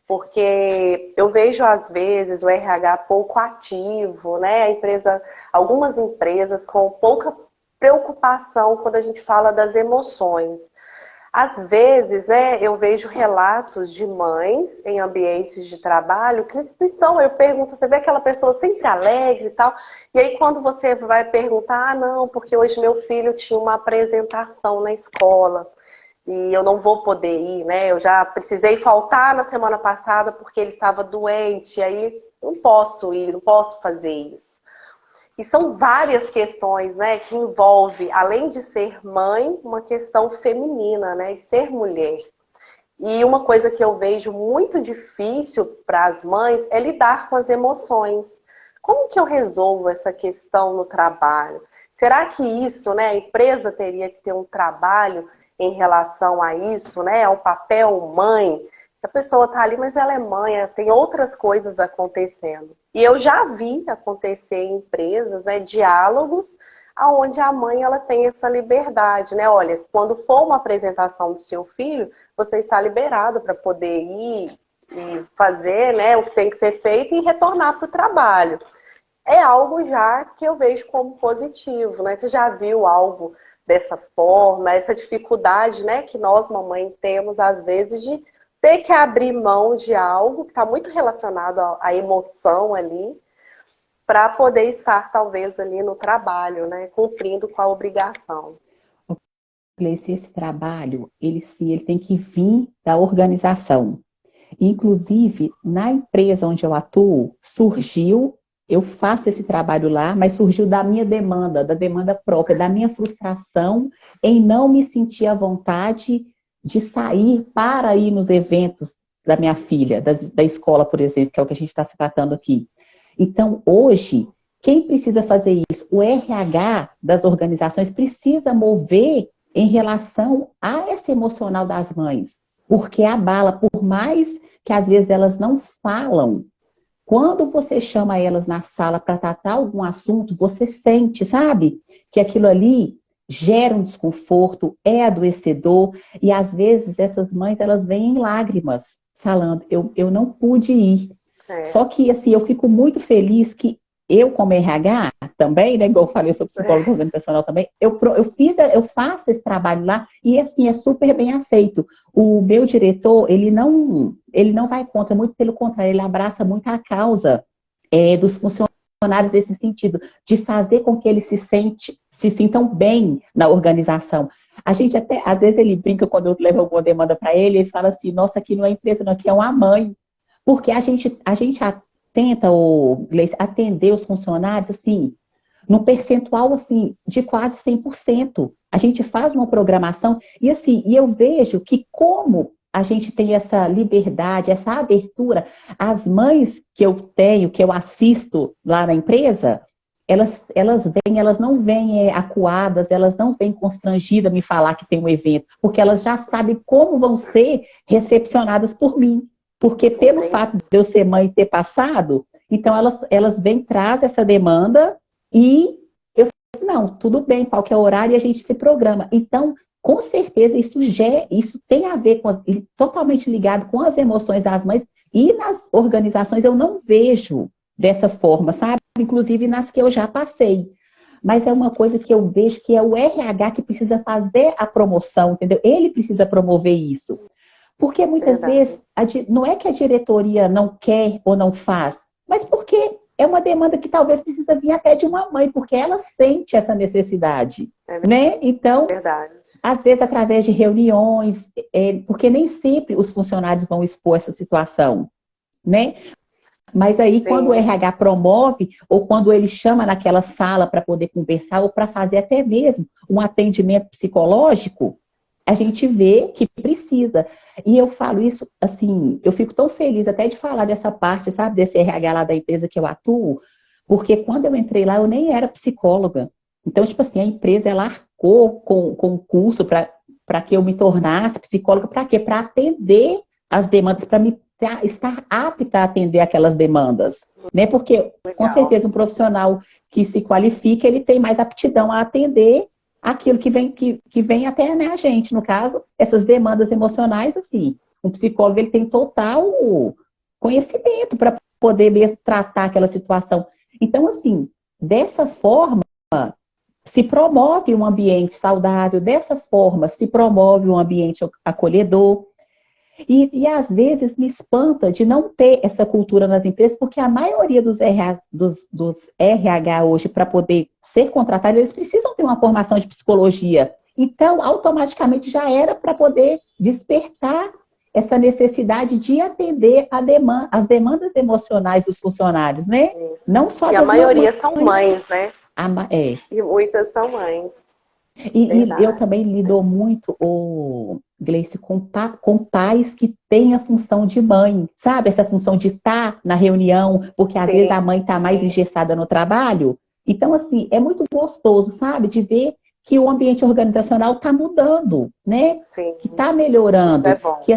S1: porque eu vejo às vezes o RH pouco ativo, né? Algumas empresas com pouca preocupação quando a gente fala das emoções. Às vezes, né, eu vejo relatos de mães em ambientes de trabalho que estão, eu pergunto, você vê aquela pessoa sempre alegre e tal, e aí quando você vai perguntar, ah, não, porque hoje meu filho tinha uma apresentação na escola, e eu não vou poder ir, né? Eu já precisei faltar na semana passada porque ele estava doente, e aí não posso ir, não posso fazer isso. E são várias questões, né, que envolve, além de ser mãe, uma questão feminina, né, de ser mulher. E uma coisa que eu vejo muito difícil para as mães é lidar com as emoções. Como que eu resolvo essa questão no trabalho? Será que isso, né, a empresa teria que ter um trabalho em relação a isso, né, ao papel mãe? A pessoa está ali, mas ela é mãe, tem outras coisas acontecendo. E eu já vi acontecer em empresas, né, diálogos, onde a mãe ela tem essa liberdade, né? Olha, quando for uma apresentação do seu filho, você está liberado para poder ir e fazer, né, o que tem que ser feito e retornar para o trabalho. É algo já que eu vejo como positivo, né? Você já viu algo dessa forma, essa dificuldade, né, que nós, mamãe, temos às vezes de ter que abrir mão de algo que está muito relacionado à emoção ali, para poder estar, talvez, ali no trabalho, né? Cumprindo com a obrigação.
S2: Esse trabalho, ele tem que vir da organização. Inclusive, na empresa onde eu atuo, eu faço esse trabalho lá, mas surgiu da minha demanda, da demanda própria, da minha frustração em não me sentir à vontade de sair para ir nos eventos da minha filha, da escola, por exemplo, que é o que a gente está tratando aqui. Então, hoje, quem precisa fazer isso? O RH das organizações precisa mover em relação a esse emocional das mães, porque abala, por mais que às vezes elas não falam, quando você chama elas na sala para tratar algum assunto, você sente, sabe? Que aquilo ali gera um desconforto, é adoecedor, e às vezes essas mães, elas vêm em lágrimas, falando, eu não pude ir. Só que, assim, eu fico muito feliz que eu, como RH, também, né, igual eu falei, eu sou psicóloga organizacional também, eu faço esse trabalho lá e, assim, é super bem aceito. O meu diretor, ele não vai contra, muito pelo contrário, ele abraça muito a causa dos funcionários funcionários nesse sentido, de fazer com que eles se sintam bem na organização. A gente até, às vezes ele brinca quando eu levo alguma demanda para ele, ele fala assim, nossa, aqui não é empresa, não, aqui é uma mãe. Porque a gente tenta, Gleice, atender os funcionários, assim, num percentual, assim, de quase 100%. A gente faz uma programação e, assim, e eu vejo que como a gente tem essa liberdade, essa abertura, as mães que eu tenho, que eu assisto lá na empresa, elas não vêm acuadas, elas não vêm constrangidas me falar que tem um evento, porque elas já sabem como vão ser recepcionadas por mim. Porque pelo fato de eu ser mãe e ter passado, então elas vêm, traz essa demanda e eu falo, não, tudo bem, qualquer horário e a gente se programa. Então, com certeza, isso tem a ver totalmente ligado com as emoções das mães e nas organizações eu não vejo dessa forma, sabe? Inclusive nas que eu já passei. Mas é uma coisa que eu vejo que é o RH que precisa fazer a promoção, entendeu? Ele precisa promover isso. Porque muitas vezes não é que a diretoria não quer ou não faz, mas porque é uma demanda que talvez precisa vir até de uma mãe, porque ela sente essa necessidade, né? Então, às vezes através de reuniões, porque nem sempre os funcionários vão expor essa situação, né? Mas aí, sim, quando o RH promove, ou quando ele chama naquela sala para poder conversar, ou para fazer até mesmo um atendimento psicológico, a gente vê que precisa. E eu falo isso, assim, eu fico tão feliz até de falar dessa parte, sabe, desse RH lá da empresa que eu atuo, porque quando eu entrei lá, eu nem era psicóloga. Então, tipo assim, a empresa, ela arcou com um curso para que eu me tornasse psicóloga, para quê? Para atender as demandas, para me estar apta a atender aquelas demandas, né? Porque, com certeza, um profissional que se qualifica, ele tem mais aptidão a atender aquilo que vem até, né, a gente, no caso, essas demandas emocionais, assim, um psicólogo, ele tem total conhecimento para poder mesmo tratar aquela situação. Então, assim, dessa forma, se promove um ambiente saudável, dessa forma, se promove um ambiente acolhedor. E às vezes me espanta de não ter essa cultura nas empresas, porque a maioria dos RH hoje, para poder ser contratado, eles precisam ter uma formação de psicologia. Então, automaticamente já era para poder despertar essa necessidade de atender as demandas emocionais dos funcionários, né?
S3: Isso.
S2: Não só
S3: e
S2: das
S3: a maioria
S2: mamães,
S3: são mães, né?
S2: É.
S3: E muitas são mães.
S2: E eu também lido muito, Gleice, com pais que têm a função de mãe, sabe? Essa função de estar na reunião, porque às vezes a mãe está mais engessada no trabalho. Então, assim, é muito gostoso, sabe? De ver que o ambiente organizacional está mudando, né?
S3: Sim.
S2: Que está melhorando,
S3: Isso é bom.
S2: que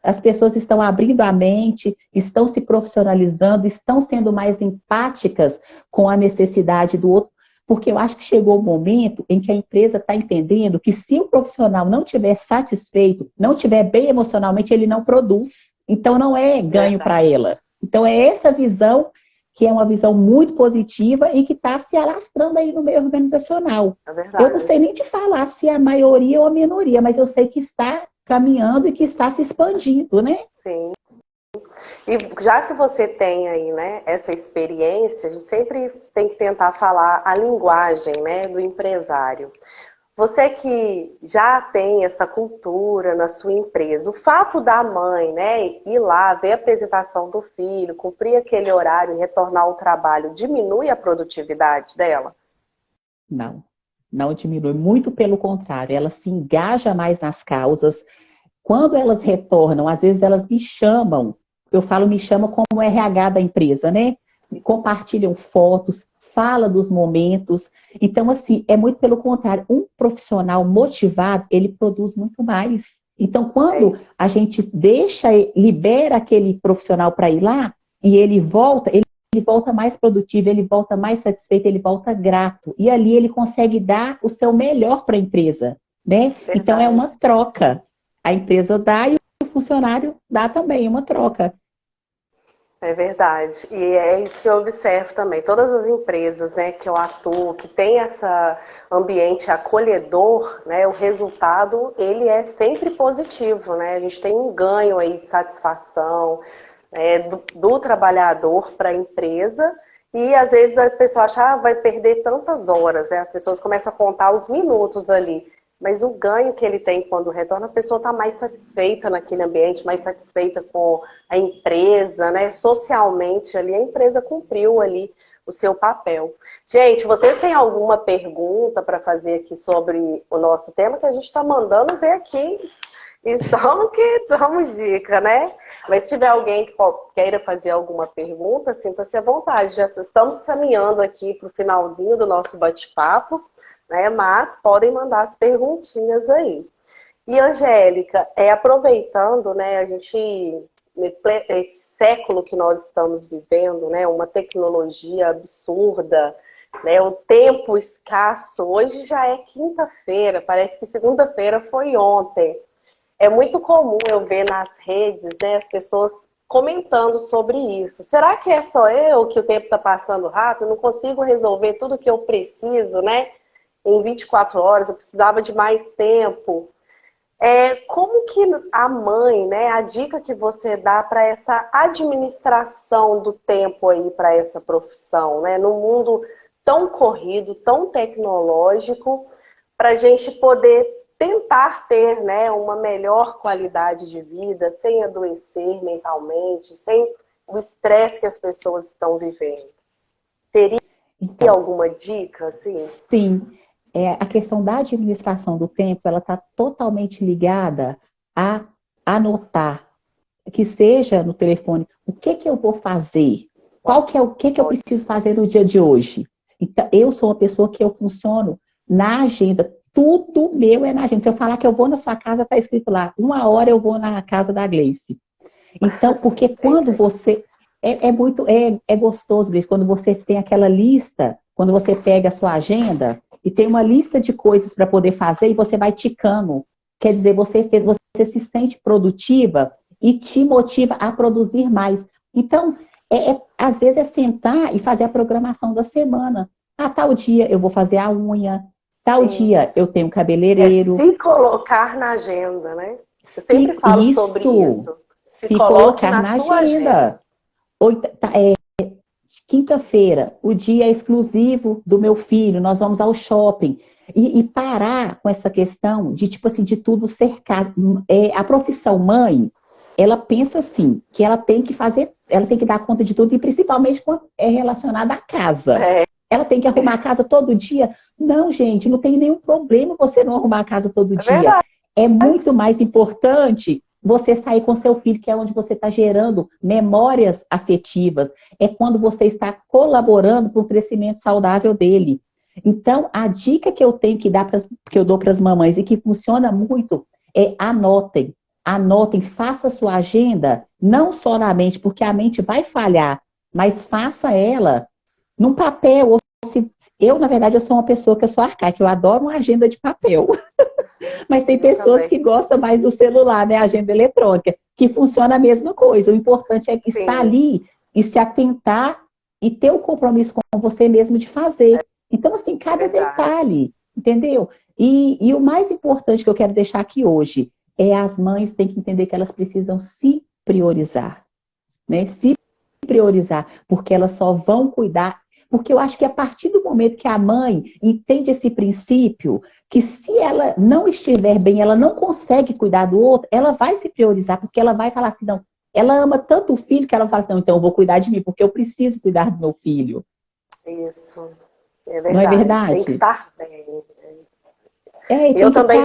S2: as pessoas estão abrindo a mente, estão se profissionalizando, estão sendo mais empáticas com a necessidade do outro. Porque eu acho que chegou o momento em que a empresa está entendendo que se o profissional não estiver satisfeito, não estiver bem emocionalmente, ele não produz. Então não é ganho para ela. Então é essa visão que é uma visão muito positiva e que está se alastrando aí no meio organizacional. Eu não sei nem te falar se é a maioria ou a minoria, mas eu sei que está caminhando e que está se expandindo, né?
S3: Sim. E já que você tem aí, né, essa experiência, a gente sempre tem que tentar falar a linguagem, né, do empresário. Você que já tem essa cultura na sua empresa, o fato da mãe, né, ir lá, ver a apresentação do filho, cumprir aquele horário e retornar ao trabalho, diminui a produtividade dela?
S2: Não diminui, muito pelo contrário, ela se engaja mais nas causas. Quando elas retornam, às vezes elas me chamam, me chamam como RH da empresa, né? Compartilham fotos, fala dos momentos. Então, assim, é muito pelo contrário. Um profissional motivado, ele produz muito mais. Então, quando a gente libera aquele profissional para ir lá, e ele volta mais produtivo, ele volta mais satisfeito, ele volta grato. E ali ele consegue dar o seu melhor para a empresa, né? Verdade. Então, é uma troca. A empresa dá e o funcionário dá também, uma troca.
S3: É verdade. E é isso que eu observo também. Todas as empresas, né, que eu atuo, que tem esse ambiente acolhedor, né, o resultado, ele é sempre positivo, né? A gente tem um ganho aí de satisfação do trabalhador para a empresa E às vezes a pessoa acha, vai perder tantas horas, né? As pessoas começam a contar os minutos ali. Mas o ganho que ele tem quando retorna, a pessoa está mais satisfeita naquele ambiente, mais satisfeita com a empresa, né? Socialmente ali, a empresa cumpriu ali o seu papel. Gente, vocês têm alguma pergunta para fazer aqui sobre o nosso tema? Que a gente está mandando ver aqui. Então, que damos dica, né? Mas se tiver alguém que queira fazer alguma pergunta, sinta-se à vontade. Já estamos caminhando aqui para o finalzinho do nosso bate-papo, né? Mas podem mandar as perguntinhas aí. E, Angélica, aproveitando, né, esse século que nós estamos vivendo, né, uma tecnologia absurda, né, o tempo escasso, hoje já é quinta-feira, parece que segunda-feira foi ontem. É muito comum eu ver nas redes, né, as pessoas comentando sobre isso. Será que é só eu que o tempo está passando rápido? Eu não consigo resolver tudo que eu preciso, né? Em 24 horas, eu precisava de mais tempo. Como que a mãe, né, a dica que você dá para essa administração do tempo aí para essa profissão, né? Num mundo tão corrido, tão tecnológico, para a gente poder tentar ter, né, uma melhor qualidade de vida, sem adoecer mentalmente, sem o estresse que as pessoas estão vivendo. Teria
S2: Então,
S3: alguma dica, assim?
S2: sim, a questão da administração do tempo, ela está totalmente ligada a anotar, que seja no telefone, o que que eu vou fazer? O que que eu preciso fazer no dia de hoje? Então, eu sou uma pessoa que eu funciono na agenda, tudo meu é na agenda. Se eu falar que eu vou na sua casa, está escrito lá, 1 hora eu vou na casa da Gleice. Então, porque quando você. É gostoso, Gleice, quando você tem aquela lista, quando você pega a sua agenda e tem uma lista de coisas para poder fazer e você vai ticando. Quer dizer, você se sente produtiva e te motiva a produzir mais. Então, às vezes é sentar e fazer a programação da semana. Ah, tal dia eu vou fazer a unha, tal dia eu tenho um cabeleireiro.
S3: Se colocar na agenda, né? Eu sempre falo sobre isso. Se coloque
S2: colocar
S3: na
S2: na
S3: sua agenda.
S2: agenda. Quinta-feira, o dia é exclusivo do meu filho, nós vamos ao shopping. E parar com essa questão de, tipo assim, de tudo cercado. A profissão mãe, ela pensa assim, que ela tem que fazer, ela tem que dar conta de tudo, e principalmente quando é relacionada à casa. Ela tem que arrumar a casa todo dia. Não, gente, não tem nenhum problema você não arrumar a casa todo dia.
S3: Verdade.
S2: É muito mais importante você sair com seu filho, que é onde você está gerando memórias afetivas. É quando você está colaborando para o crescimento saudável dele. Então, a dica que eu tenho que eu dou para as mamães e que funciona muito é anotem. Anotem, faça sua agenda, não só na mente, porque a mente vai falhar, mas faça ela num papel. Na verdade, eu sou uma pessoa que eu sou arcaica, eu adoro uma agenda de papel. Mas tem pessoas que gostam mais do celular, né? Agenda eletrônica, que funciona a mesma coisa. O importante é estar ali e se atentar e ter o compromisso com você mesmo de fazer. Então, assim, cada detalhe, entendeu? E o mais importante que eu quero deixar aqui hoje é as mães têm que entender que elas precisam se priorizar, né? Se priorizar, porque elas só vão cuidar. Porque eu acho que a partir do momento que a mãe entende esse princípio, que se ela não estiver bem, ela não consegue cuidar do outro, ela vai se priorizar, porque ela vai falar assim, não, ela ama tanto o filho que ela fala assim, não, então eu vou cuidar de mim, porque eu preciso cuidar do meu filho.
S3: Isso, é verdade.
S2: Não é verdade?
S3: Tem que estar bem.
S2: Eu
S3: também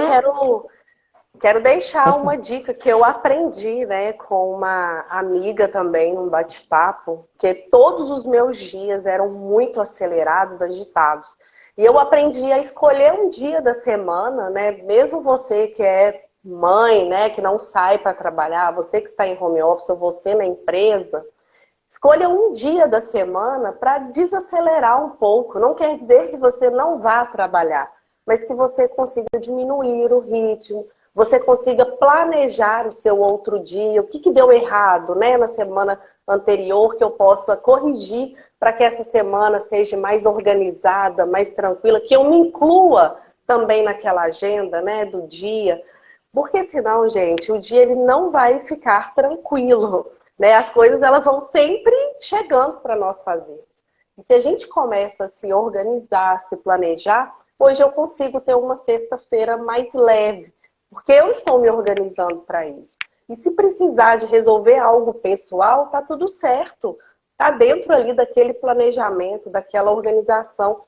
S3: quero deixar uma dica que eu aprendi, né, com uma amiga também, num bate-papo, que todos os meus dias eram muito acelerados, agitados. E eu aprendi a escolher um dia da semana, né, mesmo você que é mãe, né, que não sai para trabalhar, você que está em home office ou você na empresa, escolha um dia da semana para desacelerar um pouco. Não quer dizer que você não vá trabalhar, mas que você consiga diminuir o ritmo, você consiga planejar o seu outro dia, o que deu errado, né, na semana anterior, que eu possa corrigir para que essa semana seja mais organizada, mais tranquila, que eu me inclua também naquela agenda, né, do dia. Porque senão, gente, o dia ele não vai ficar tranquilo, né? As coisas elas vão sempre chegando para nós fazermos. E se a gente começa a se organizar, a se planejar, hoje eu consigo ter uma sexta-feira mais leve, porque eu estou me organizando para isso. E se precisar de resolver algo pessoal, tá tudo certo. Tá dentro ali daquele planejamento, daquela organização.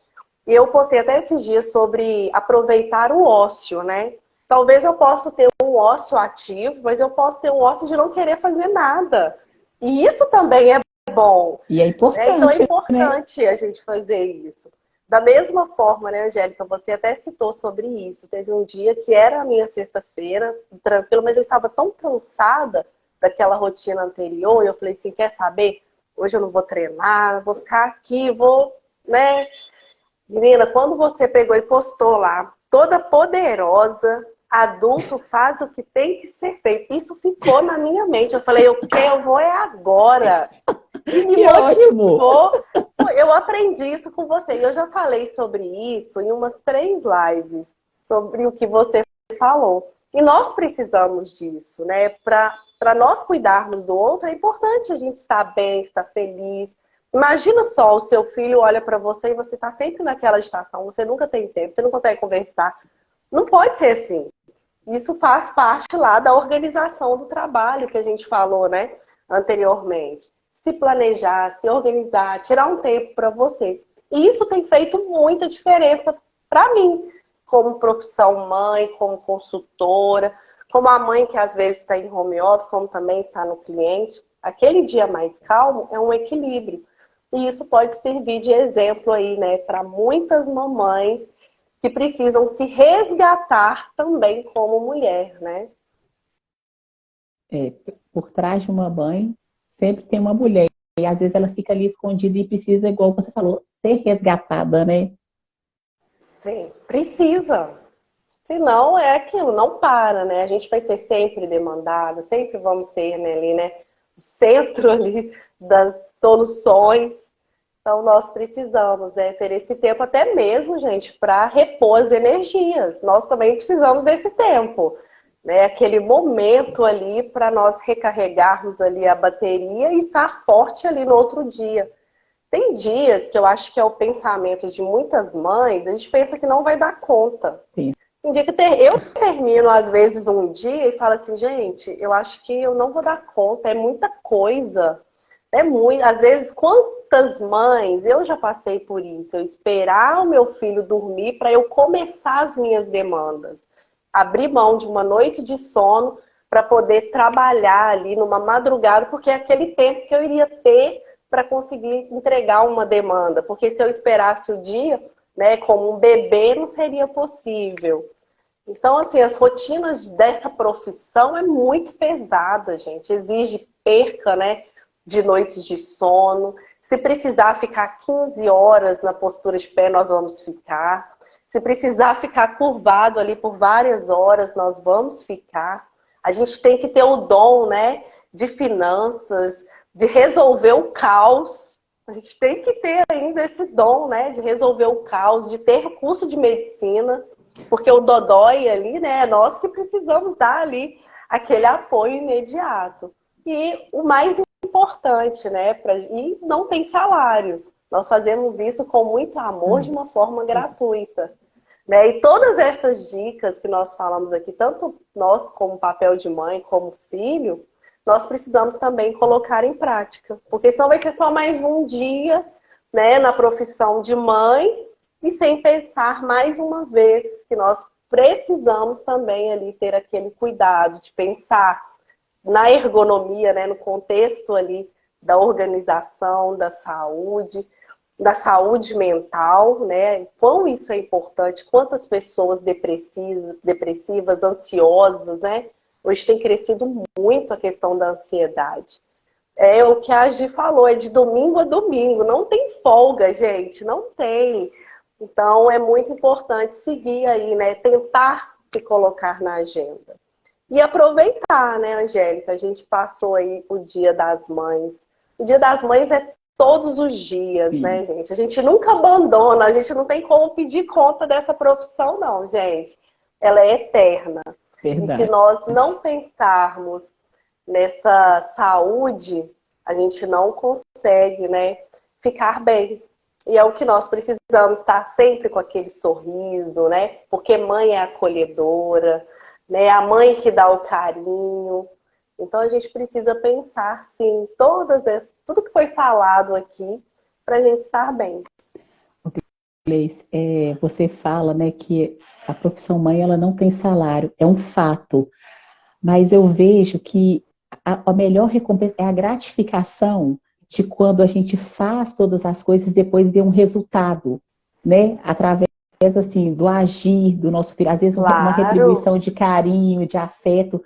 S3: E eu postei até esses dias sobre aproveitar o ócio, né? Talvez eu possa ter um ócio ativo, mas eu posso ter um ócio de não querer fazer nada. E isso também é bom.
S2: E é importante,
S3: Então é
S2: né?
S3: importante a gente fazer isso. Da mesma forma, né, Angélica, você até citou sobre isso. Teve um dia que era a minha sexta-feira, tranquilo, mas eu estava tão cansada daquela rotina anterior, e eu falei assim, quer saber? Hoje eu não vou treinar, vou ficar aqui, vou, né? Menina, quando você pegou e postou lá, toda poderosa, adulto faz o que tem que ser feito. Isso ficou na minha mente. Eu falei, o que eu vou é agora. E me
S2: Que ótimo!
S3: motivou. Eu aprendi isso com você. E eu já falei sobre isso em umas 3 lives, sobre o que você falou. E nós precisamos disso, né? Para nós cuidarmos do outro, é importante a gente estar bem, estar feliz. Imagina só, o seu filho olha para você e você está sempre naquela estação, você nunca tem tempo, você não consegue conversar. Não pode ser assim. Isso faz parte lá da organização do trabalho que a gente falou, né, anteriormente. Se planejar, se organizar, tirar um tempo para você. E isso tem feito muita diferença para mim, como profissão mãe, como consultora, como a mãe que às vezes está em home office, como também está no cliente. Aquele dia mais calmo é um equilíbrio. E isso pode servir de exemplo aí, né, para muitas mamães que precisam se resgatar também como mulher, né?
S2: É, por trás de uma mãe, sempre tem uma mulher. E às vezes ela fica ali escondida e precisa, igual você falou, ser resgatada, né?
S3: Sim, precisa. Senão é aquilo, não para, né? A gente vai ser sempre demandada, sempre vamos ser, né, ali, né? O centro ali das soluções. Então nós precisamos, né, ter esse tempo até mesmo, gente, para repor as energias. Nós também precisamos desse tempo, né? Aquele momento ali para nós recarregarmos ali a bateria e estar forte ali no outro dia. Tem dias que eu acho que é o pensamento de muitas mães, a gente pensa que não vai dar conta.
S2: Sim.
S3: Um dia que eu termino, às vezes, um dia e falo assim, gente, eu acho que eu não vou dar conta, é muita coisa. É muito. Às vezes, quantas mães, eu já passei por isso, eu esperar o meu filho dormir para eu começar as minhas demandas. Abrir mão de uma noite de sono para poder trabalhar ali numa madrugada, porque é aquele tempo que eu iria ter para conseguir entregar uma demanda. Porque se eu esperasse o dia, né, como um bebê, não seria possível. Então, assim, as rotinas dessa profissão é muito pesada, gente. Exige perca, né, de noites de sono. Se precisar ficar 15 horas na postura de pé, nós vamos ficar. Se precisar ficar curvado ali por várias horas, nós vamos ficar. A gente tem que ter o dom, né, de finanças, de resolver o caos. A gente tem que ter ainda esse dom, né, de resolver o caos, de ter curso de medicina, porque o dodói ali, né, é nós que precisamos dar ali aquele apoio imediato. E o mais importante, né, e não tem salário. Nós fazemos isso com muito amor, de uma forma gratuita. Né? E todas essas dicas que nós falamos aqui, tanto nós como papel de mãe, como filho, nós precisamos também colocar em prática. Porque senão vai ser só mais um dia, né, na profissão de mãe e sem pensar mais uma vez que nós precisamos também ali ter aquele cuidado de pensar na ergonomia, né, no contexto ali da organização, da saúde mental, né? Quão isso é importante, quantas pessoas depressivas, ansiosas, né? Hoje tem crescido muito a questão da ansiedade. É o que a Gi falou, é de domingo a domingo, não tem folga, gente, não tem. Então é muito importante seguir aí, né? Tentar se colocar na agenda. E aproveitar, né, Angélica? A gente passou aí o Dia das Mães. O Dia das Mães é todos os dias, né,
S2: Sim,
S3: gente? A gente nunca abandona, a gente não tem como pedir conta dessa profissão, não, gente. Ela é eterna. E se
S2: verdade.
S3: nós não pensarmos nessa saúde, a gente não consegue, né, ficar bem. E é o que nós precisamos, estar sempre com aquele sorriso, né? Porque mãe é acolhedora, né? A mãe que dá o carinho. Então a gente precisa pensar, sim, tudo que foi falado aqui para a gente estar bem.
S2: Gleice, você fala, né, que a profissão mãe ela não tem salário, é um fato. Mas eu vejo que a melhor recompensa é a gratificação de quando a gente faz todas as coisas e depois vê um resultado, né? Através, assim, do agir do nosso filho. Às vezes uma
S3: Claro,
S2: retribuição de carinho, de afeto.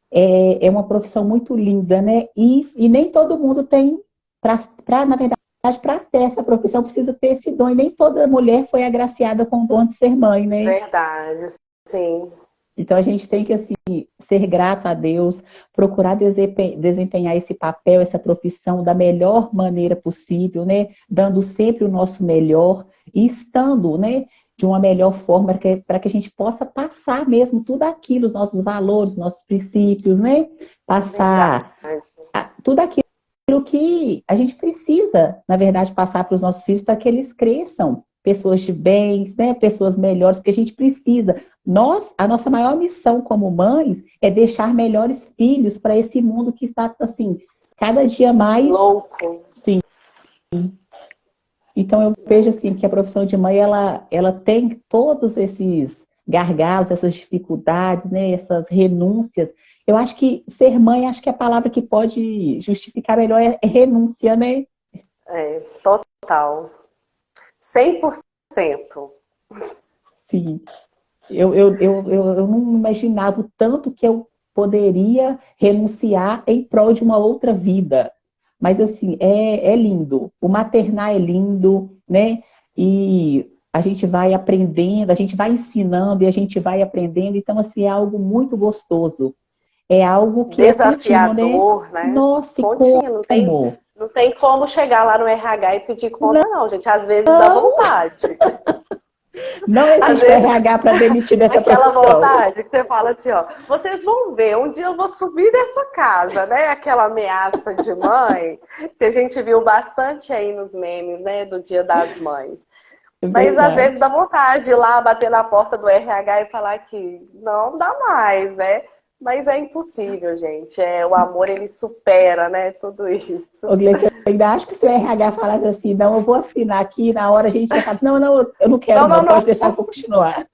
S2: É uma profissão muito linda, né? E nem todo mundo tem, na verdade, para ter essa profissão, precisa ter esse dom. E nem toda mulher foi agraciada com o dom de ser mãe, né?
S3: verdade, sim.
S2: Então a gente tem que assim ser grato a Deus, procurar desempenhar esse papel, essa profissão da melhor maneira possível, né? Dando sempre o nosso melhor e estando, né? De uma melhor forma para que a gente possa passar mesmo tudo aquilo, os nossos valores, os nossos princípios, né?
S3: Verdade.
S2: Passar tudo aquilo que a gente precisa, na verdade, passar para os nossos filhos para que eles cresçam, pessoas de bens, né? Pessoas melhores, porque a gente precisa. A nossa maior missão como mães é deixar melhores filhos para esse mundo que está, assim, cada dia mais.
S3: Louco.
S2: Sim. Então, eu vejo, assim, que a profissão de mãe, ela tem todos esses gargalos, essas dificuldades, né? Essas renúncias. Eu acho que ser mãe, acho que a palavra que pode justificar melhor é renúncia, né?
S3: É, total. 100%.
S2: Sim. Eu não imaginava o tanto que eu poderia renunciar em prol de uma outra vida. Mas, assim, é lindo. O maternar é lindo, né? E a gente vai aprendendo, a gente vai ensinando e a gente vai aprendendo. Então, assim, é algo muito gostoso. É algo que é contínuo, né?
S3: Desafiador, né?
S2: Nossa, e
S3: Contínuo.
S2: como?
S3: Não tem como chegar lá no RH e pedir conta, não, gente. Às vezes dá
S2: Não,
S3: vontade.
S2: não
S3: Às
S2: existe o
S3: vezes
S2: RH para demitir dessa
S3: aquela
S2: profissão.
S3: vontade que você fala assim, ó, vocês vão ver, um dia eu vou subir dessa casa, né? Aquela ameaça de mãe, que a gente viu bastante aí nos memes, né? Do Dia das Mães.
S2: É
S3: Mas às vezes
S2: verdade.
S3: dá vontade de ir lá bater na porta do RH e falar que não dá mais, né? Mas é impossível, gente. O amor, ele supera, né? Tudo isso.
S2: Ô, Gleice, eu ainda acho que se o RH falasse assim, não, eu vou assinar aqui, na hora a gente ia falar, não, não, eu não quero
S3: Não, não,
S2: não, pode deixar
S3: não.
S2: que eu vou continuar.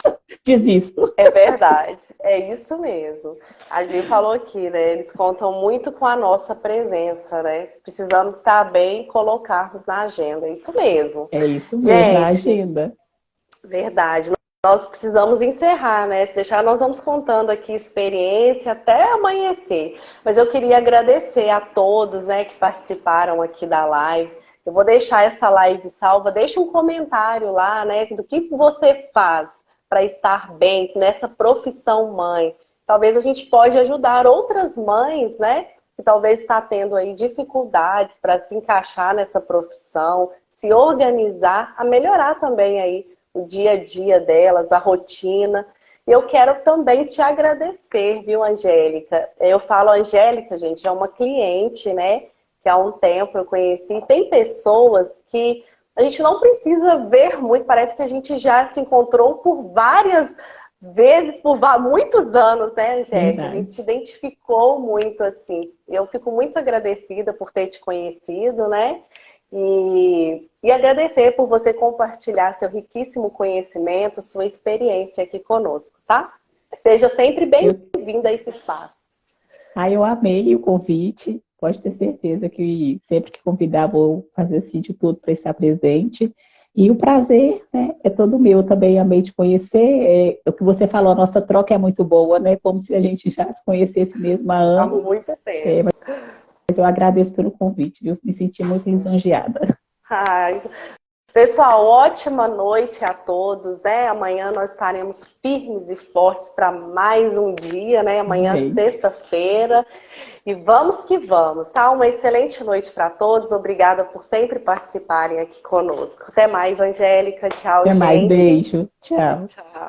S2: Desisto.
S3: É verdade, é isso mesmo. A Gi falou aqui, né? Eles contam muito com a nossa presença, né? Precisamos estar bem e colocarmos na agenda. É isso mesmo.
S2: É isso mesmo, na
S3: Gente,
S2: agenda.
S3: verdade. Nós precisamos encerrar, né? Se deixar, nós vamos contando aqui experiência até amanhecer. Mas eu queria agradecer a todos, né, que participaram aqui da live. Eu vou deixar essa live salva. Deixa um comentário lá, né, do que você faz para estar bem nessa profissão mãe. Talvez a gente pode ajudar outras mães, né, que talvez está tendo aí dificuldades para se encaixar nessa profissão, se organizar, a melhorar também aí o dia a dia delas, a rotina. E eu quero também te agradecer, viu, Angélica? Eu falo Angélica, gente, é uma cliente, né? Que há um tempo eu conheci. Tem pessoas que a gente não precisa ver muito, parece que a gente já se encontrou por várias vezes, por muitos anos, né, Angélica? A gente se
S2: Verdade.
S3: identificou muito assim. Eu fico muito agradecida por ter te conhecido, né? E agradecer por você compartilhar seu riquíssimo conhecimento, sua experiência aqui conosco, tá? Seja sempre
S2: Eu,
S3: bem-vinda a esse espaço.
S2: eu amei o convite. Pode ter certeza que sempre que convidar, vou fazer assim de tudo para estar presente. E o prazer, né, é todo meu. Também amei te conhecer. O que você falou, a nossa troca é muito boa, né? Como se a gente já se conhecesse mesmo há
S3: Há
S2: anos.
S3: muito tempo.
S2: Mas eu agradeço pelo convite, viu? Me senti muito lisonjeada.
S3: Ai. Pessoal, ótima noite a todos, né? Amanhã nós estaremos firmes e fortes para mais um dia, né? Amanhã,
S2: Amém.
S3: sexta-feira. E vamos que vamos, tá? Uma excelente noite para todos. Obrigada por sempre participarem aqui conosco. Até mais, Angélica. Tchau,
S2: Até mais,
S3: gente.
S2: beijo. Tchau.
S3: Tchau.